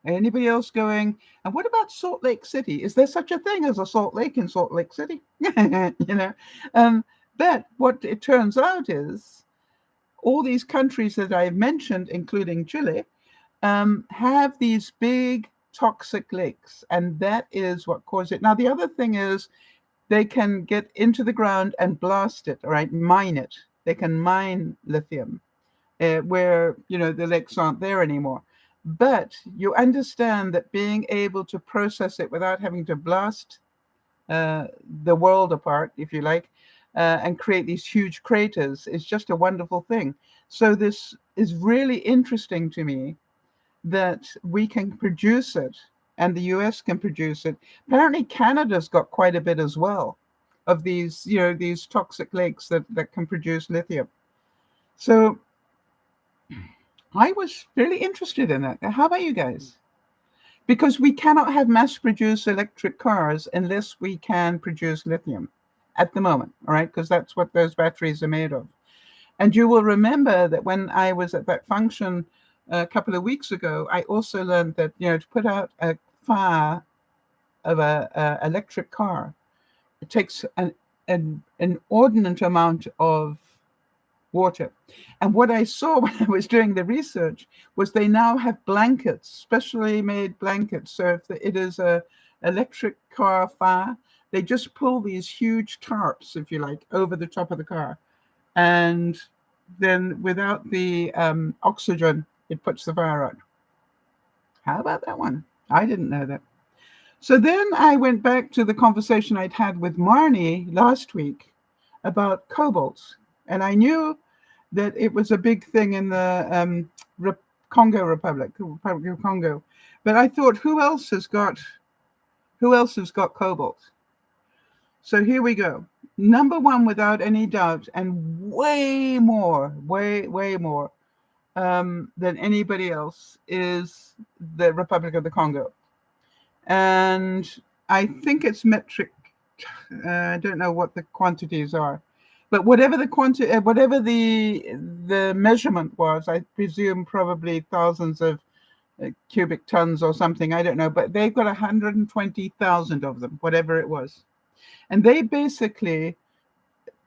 Anybody else going, and what about Salt Lake City? Is there such a thing as a Salt Lake in Salt Lake City? you know, but what it turns out is all these countries that I've mentioned, including Chile, have these big toxic lakes, and that is what caused it. Now, the other thing is they can get into the ground and blast it, right? Mine it. They can mine lithium where, the lakes aren't there anymore. But you understand that being able to process it without having to blast the world apart, if you like, and create these huge craters is just a wonderful thing. So this is really interesting to me, that we can produce it and the US can produce it. Apparently Canada's got quite a bit as well of these, these toxic lakes that can produce lithium. So I was really interested in that. How about you guys? Because we cannot have mass-produced electric cars unless we can produce lithium at the moment, all right? Because that's what those batteries are made of. And you will remember that when I was at that function a couple of weeks ago, I also learned that, to put out a fire of a electric car, it takes an inordinate amount of water. And what I saw when I was doing the research was they now have blankets, specially made blankets. So if it is a electric car fire, they just pull these huge tarps, if you like, over the top of the car. And then without the oxygen, it puts the fire out. How about that one? I didn't know that. So then I went back to the conversation I'd had with Marnie last week about cobalt. And I knew that it was a big thing in the Congo Republic, the Republic of Congo. But I thought, who else has got cobalt? So here we go. Number one, without any doubt, and way more than anybody else, is the Republic of the Congo. And I think it's metric. I don't know what the quantities are. But whatever the quantity, whatever the measurement was, I presume probably thousands of cubic tons or something. I don't know, but they've got 120,000 of them, whatever it was, and they basically,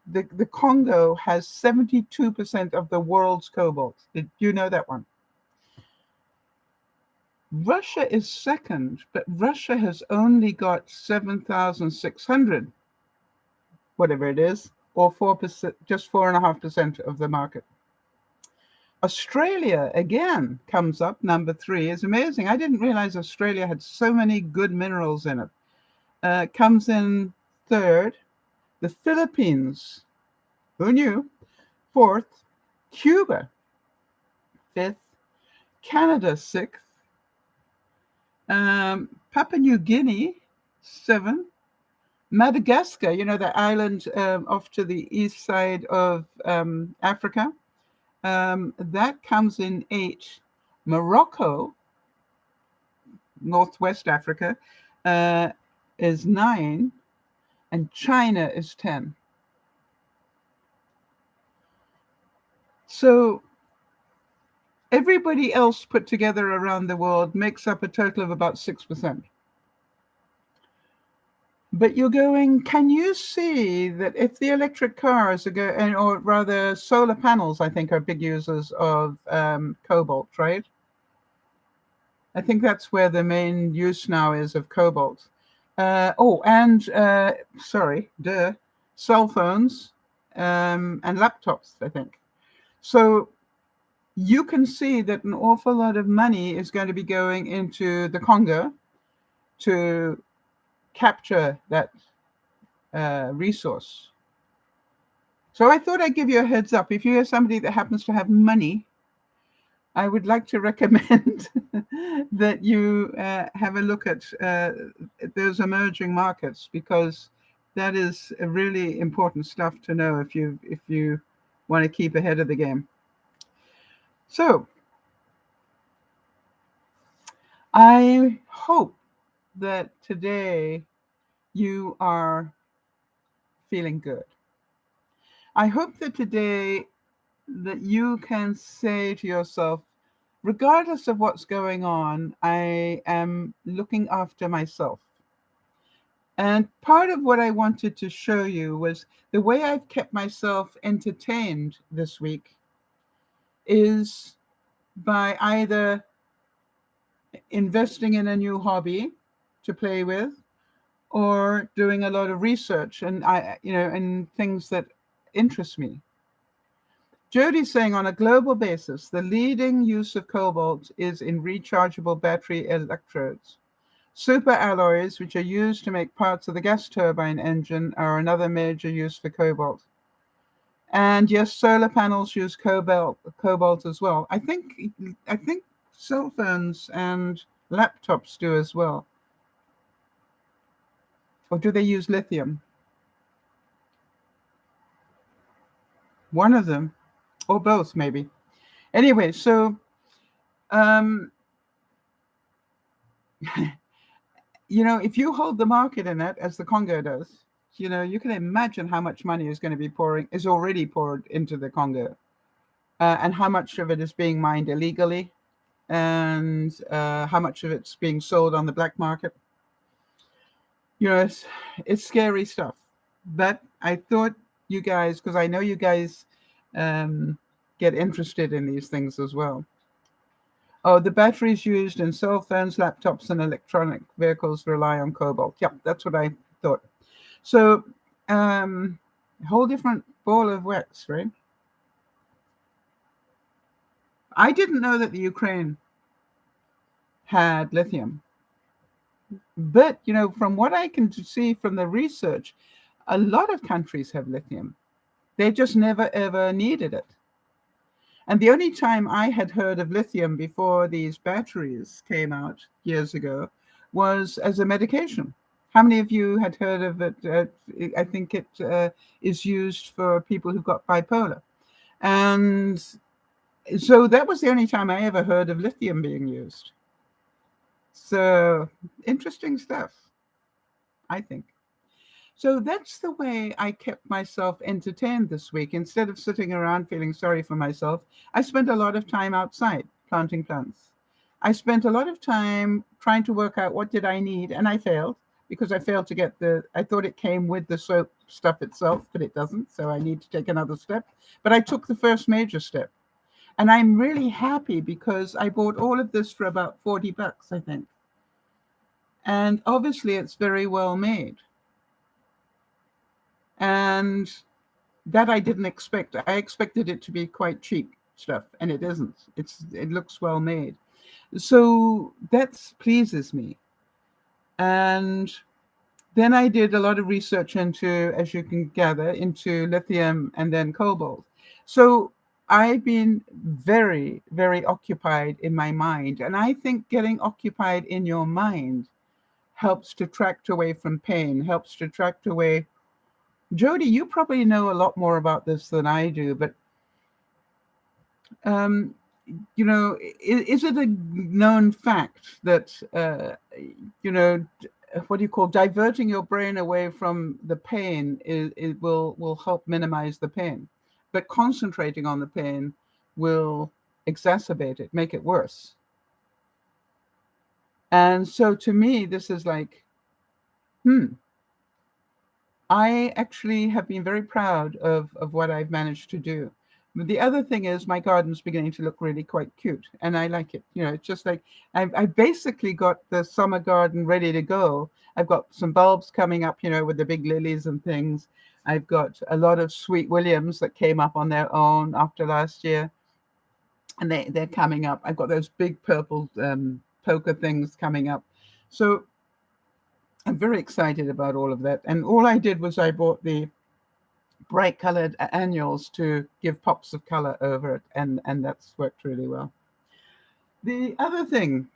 the Congo has 72% of the world's cobalt. Did you know that one? Russia is second, but Russia has only got 7,600, whatever it is, or 4%, just 4.5% of the market. Australia again comes up number 3. It's amazing. I didn't realize Australia had so many good minerals in it. Comes in 3rd. The Philippines, who knew? 4th. Cuba, 5th. Canada, 6th. Papua New Guinea, 7th. Madagascar, the island off to the east side of Africa, that comes in 8th. Morocco, Northwest Africa, is 9, and China is 10. So everybody else put together around the world makes up a total of about 6%. But you're going, can you see that if the electric cars are going, or rather solar panels, I think, are big users of cobalt, right? I think that's where the main use now is of cobalt. Cell phones and laptops, I think. So you can see that an awful lot of money is going to be going into the Congo to capture that resource. So I thought I'd give you a heads up. If you're somebody that happens to have money, I would like to recommend that you have a look at those emerging markets, because that is a really important stuff to know if you want to keep ahead of the game. So I hope that today you are feeling good. I hope that today that you can say to yourself, regardless of what's going on, I am looking after myself. And part of what I wanted to show you was the way I've kept myself entertained this week is by either investing in a new hobby to play with, or doing a lot of research and things that interest me. Jody's saying on a global basis, the leading use of cobalt is in rechargeable battery electrodes. Super alloys, which are used to make parts of the gas turbine engine, are another major use for cobalt. And yes, solar panels use cobalt as well. I think cell phones and laptops do as well. Or do they use lithium? One of them, or both, maybe. Anyway, so um, if you hold the market in it, as the Congo does, you can imagine how much money is already poured into the Congo, and how much of it is being mined illegally, and how much of it's being sold on the black market. It's scary stuff. But I thought you guys, because I know you guys get interested in these things as well. Oh, the batteries used in cell phones, laptops, and electronic vehicles rely on cobalt. Yeah, that's what I thought. So, a whole different ball of wax, right? I didn't know that the Ukraine had lithium. But, from what I can see from the research, a lot of countries have lithium. They just never, ever needed it. And the only time I had heard of lithium before these batteries came out years ago was as a medication. How many of you had heard of it? I think it is used for people who've got bipolar. And so that was the only time I ever heard of lithium being used. So interesting stuff, I think. So that's the way I kept myself entertained this week. Instead of sitting around feeling sorry for myself, I spent a lot of time outside planting plants. I spent a lot of time trying to work out what did I need, and I failed, because I failed to get I thought it came with the soap stuff itself, but it doesn't, so I need to take another step. But I took the first major step. And I'm really happy because I bought all of this for about $40, I think. And obviously it's very well made. And that I didn't expect. I expected it to be quite cheap stuff, and it isn't. It looks well made. So that pleases me. And then I did a lot of research into, as you can gather, into lithium and then cobalt. So I've been very, very occupied in my mind. And I think getting occupied in your mind helps to tract away from pain, helps to tract away. Jody, you probably know a lot more about this than I do, but is it a known fact that what do you call, diverting your brain away from the pain it will help minimize the pain, but concentrating on the pain will exacerbate it, make it worse. And so to me, this is like, I actually have been very proud of what I've managed to do. The other thing is my garden's beginning to look really quite cute, and I like it. It's just like I basically got the summer garden ready to go. I've got some bulbs coming up, with the big lilies and things. I've got a lot of sweet williams that came up on their own after last year, and they're coming up. I've got those big purple poker things coming up. So I'm very excited about all of that. And all I did was I bought the bright colored annuals to give pops of color over it, and that's worked really well. The other thing,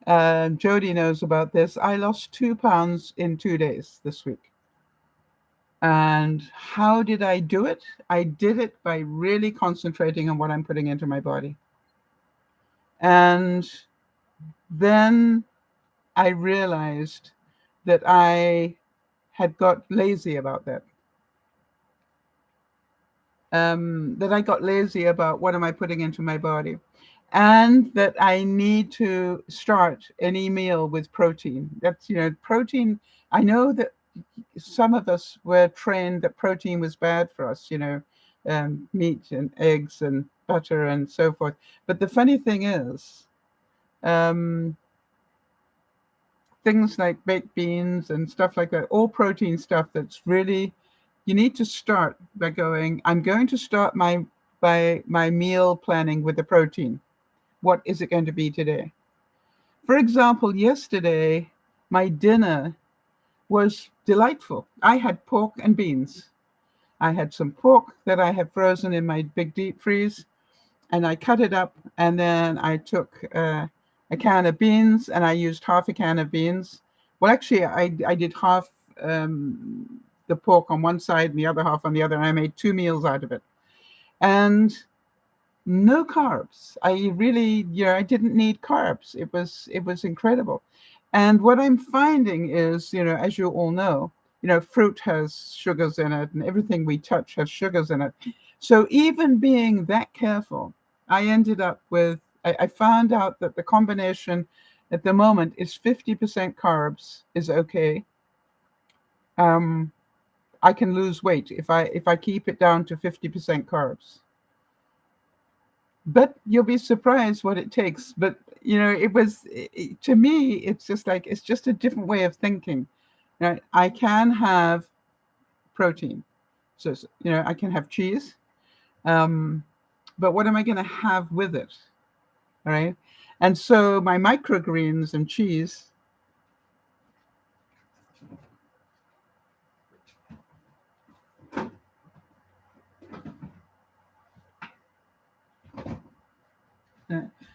Jody knows about this. I lost 2 pounds in 2 days this week. And how did I do it? I did it by really concentrating on what I'm putting into my body. And then I realized that I had got lazy about that. That I got lazy about what am I putting into my body. And that I need to start any meal with protein. That's, protein. I know that some of us were trained that protein was bad for us, meat and eggs and butter and so forth. But the funny thing is, um, things like baked beans and stuff like that, all protein stuff that's really, you need to start by going, I'm going to start my meal planning with the protein. What is it going to be today? For example, yesterday, my dinner was delightful. I had pork and beans. I had some pork that I had frozen in my big deep freeze, and I cut it up, and then I took a can of beans, and I used half a can of beans. Well, actually, I did half the pork on one side and the other half on the other, and I made 2 meals out of it. And no carbs. I really, I didn't need carbs. It was incredible. And what I'm finding is, as you all know, fruit has sugars in it, and everything we touch has sugars in it. So even being that careful, I ended up with, I found out that the combination at the moment is 50% carbs is okay. Um, I can lose weight if I keep it down to 50% carbs. But you'll be surprised what it takes. But to me, it's just like, it's just a different way of thinking. I can have protein, so I can have cheese. But what am I going to have with it? All right. And so my microgreens and cheese.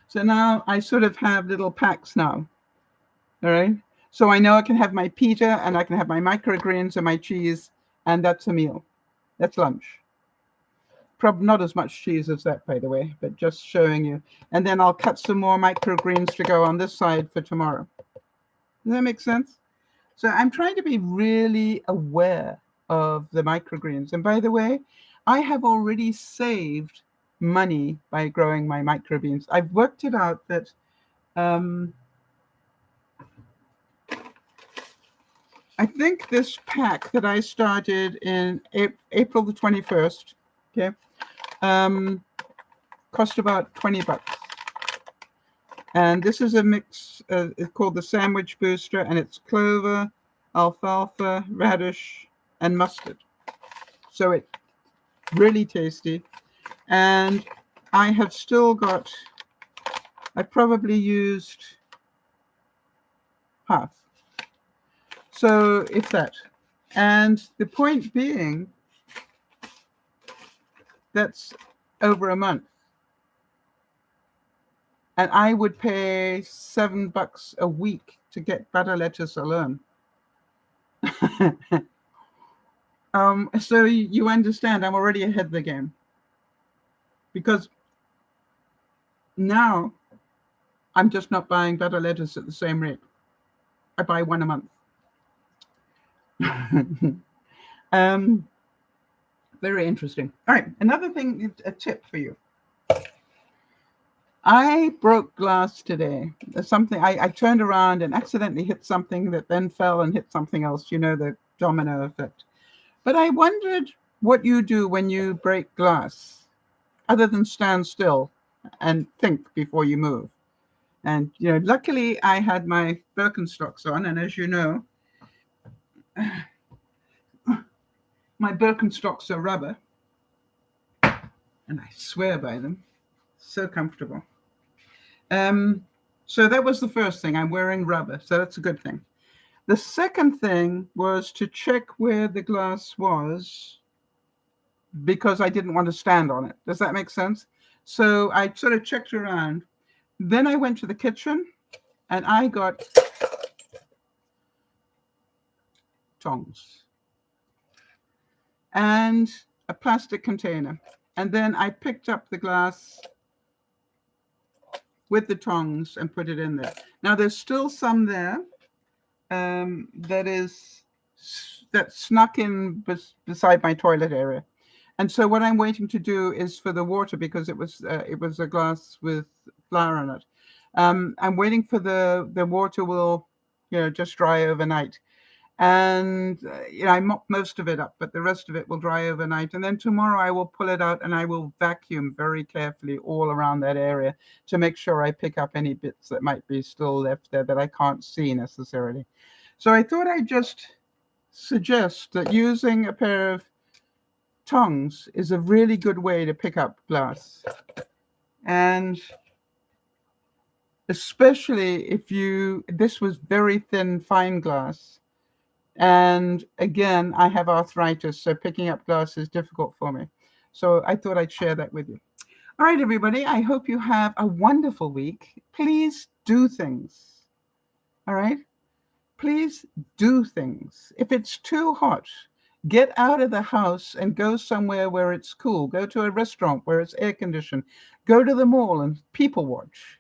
So now I sort of have little packs now. All right. So I know I can have my pita, and I can have my microgreens and my cheese, and that's a meal. That's lunch. Probably not as much cheese as that, by the way, but just showing you. And then I'll cut some more microgreens to go on this side for tomorrow. Does that make sense? So I'm trying to be really aware of the microgreens. And by the way, I have already saved money by growing my microgreens. I've worked it out that I think this pack that I started in April the 21st, okay, cost about $20. And this is a mix, it's called the Sandwich Booster, and it's clover, alfalfa, radish, and mustard. So it's really tasty. And I have still got, I probably used half. So if that. And the point being, that's over a month. And I would pay $7 a week to get butter lettuce alone. So you understand, I'm already ahead of the game. Because now I'm just not buying butter lettuce at the same rate. I buy one a month. Very interesting. All right, another thing, a tip for you. I broke glass today. Something I turned around and accidentally hit something that then fell and hit something else, the domino effect. But I wondered what you do when you break glass, other than stand still and think before you move. And, luckily I had my Birkenstocks on, and as you know, my Birkenstocks are rubber, and I swear by them. So comfortable. So that was the first thing. I'm wearing rubber, so that's a good thing. The second thing was to check where the glass was, because I didn't want to stand on it. Does that make sense? So I sort of checked around, Then I went to the kitchen and I got tongs and a plastic container. And then I picked up the glass with the tongs and put it in there. Now there's still some there that snuck in beside my toilet area. And so what I'm waiting to do is for the water, because it was a glass with flour in it. I'm waiting for the water will, just dry overnight. And I mop most of it up, but the rest of it will dry overnight. And then tomorrow I will pull it out and I will vacuum very carefully all around that area to make sure I pick up any bits that might be still left there that I can't see necessarily. So I thought I'd just suggest that using a pair of tongs is a really good way to pick up glass. And especially if this was very thin, fine glass. And again, I have arthritis, so picking up glass is difficult for me. So I thought I'd share that with you. All right, everybody, I hope you have a wonderful week. Please do things. All right? Please do things. If it's too hot, get out of the house and go somewhere where it's cool. Go to a restaurant where it's air conditioned. Go to the mall and people watch.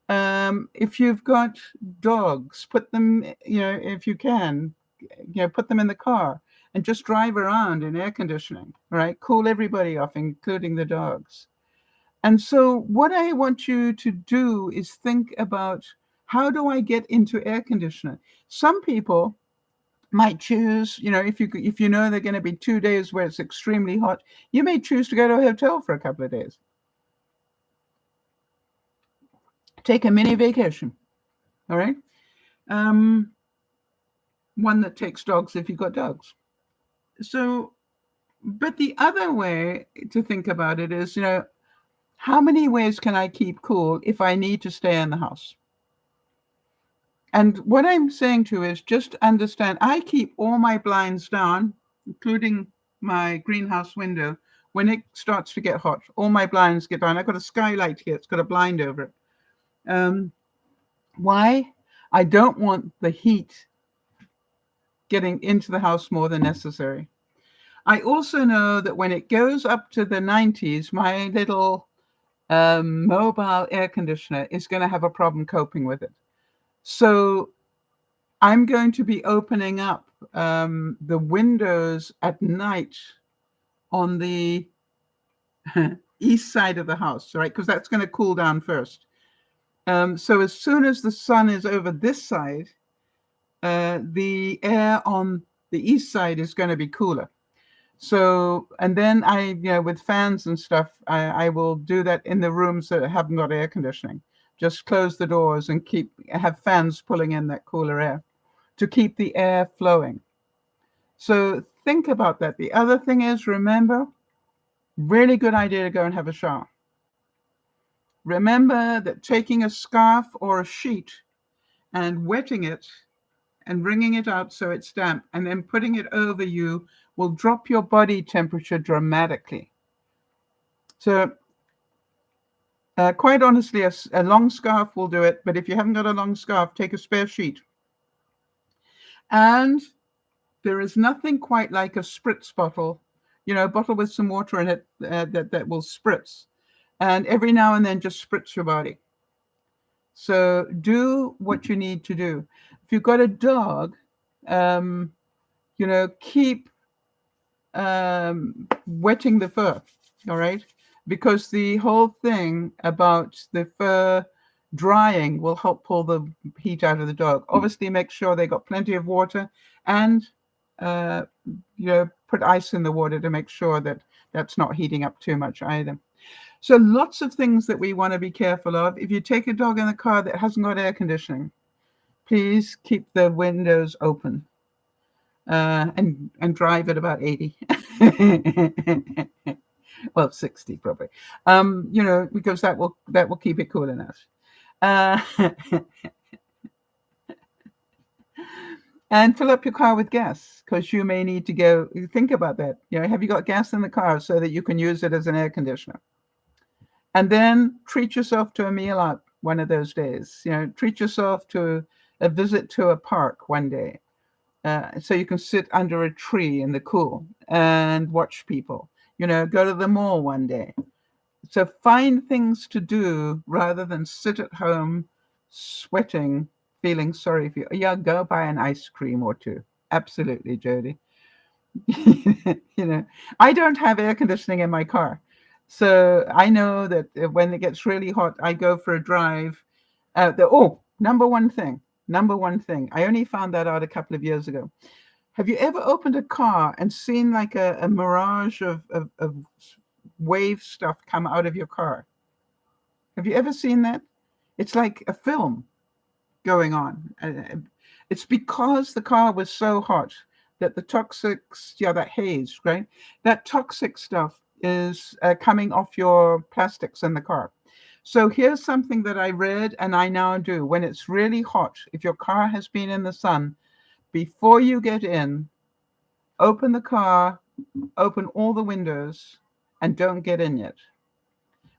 If you've got dogs, put them, if you can, put them in the car and just drive around in air conditioning, right? Cool everybody off, including the dogs. And so what I want you to do is think about, how do I get into air conditioning? Some people might choose, if you know they're going to be 2 days where it's extremely hot, you may choose to go to a hotel for a couple of days. Take a mini vacation, all right? One that takes dogs if you've got dogs. So, but the other way to think about it is, how many ways can I keep cool if I need to stay in the house? And what I'm saying to you is just understand, I keep all my blinds down, including my greenhouse window. When it starts to get hot, all my blinds get down. I've got a skylight here. It's got a blind over it. Why? I don't want the heat getting into the house more than necessary. I also know that when it goes up to the 90s, my little mobile air conditioner is going to have a problem coping with it. So I'm going to be opening up the windows at night on the east side of the house, right? Because that's going to cool down first. So as soon as the sun is over this side, the air on the east side is going to be cooler. So, and then with fans and stuff, I will do that in the rooms that haven't got air conditioning. Just close the doors and have fans pulling in that cooler air to keep the air flowing. So think about that. The other thing is, remember, really good idea to go and have a shower. Remember that taking a scarf or a sheet and wetting it and wringing it out so it's damp and then putting it over you will drop your body temperature dramatically. So quite honestly, a long scarf will do it. But if you haven't got a long scarf, take a spare sheet. And there is nothing quite like a spritz bottle, a bottle with some water in it that will spritz. And every now and then just spritz your body. So do what you need to do. If you've got a dog, keep wetting the fur, all right? Because the whole thing about the fur drying will help pull the heat out of the dog. Obviously, make sure they got plenty of water and, put ice in the water to make sure that that's not heating up too much either. So lots of things that we want to be careful of. If you take a dog in a car that hasn't got air conditioning, please keep the windows open and drive at about 80. Well, 60 probably. Because that will keep it cool enough. And fill up your car with gas, because you may need to go. Think about that. Have you got gas in the car so that you can use it as an air conditioner? And then treat yourself to a meal out. one of those days. Treat yourself to a visit to a park one day, so you can sit under a tree in the cool and watch people. Go to the mall one day. So find things to do rather than sit at home sweating, feeling sorry for you. Yeah, go buy an ice cream or two. Absolutely, Jody. I don't have air conditioning in my car. So I know that when it gets really hot, I go for a drive. Number one thing. I only found that out a couple of years ago. Have you ever opened a car and seen like a mirage of wave stuff come out of your car? Have you ever seen that? It's like a film going on. It's because the car was so hot that the toxics, yeah, that haze, right? That toxic stuff is coming off your plastics in the car. So here's something that I read and I now do. When it's really hot, if your car has been in the sun, before you get in, open the car, open all the windows, and don't get in yet.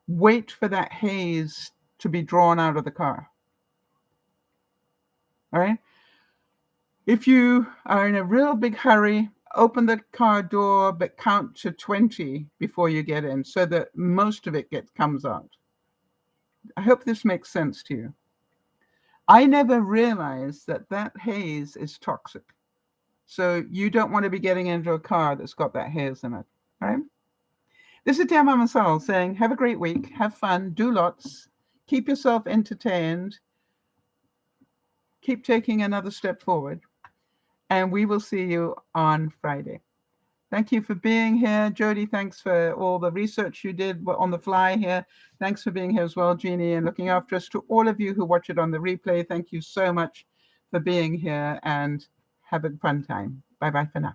Wait for that haze to be drawn out of the car. All right? If you are in a real big hurry, open the car door, but count to 20 before you get in so that most of it comes out. I hope this makes sense to you. I never realized that haze is toxic. So you don't want to be getting into a car that's got that haze in it. All right? This is DearMamaSal saying, have a great week, have fun, do lots, keep yourself entertained, keep taking another step forward, and we will see you on Friday. Thank you for being here. Jody, thanks for all the research you did on the fly here. Thanks for being here as well, Jeannie, and looking after us. To all of you who watch it on the replay, thank you so much for being here, and have a fun time. Bye-bye for now.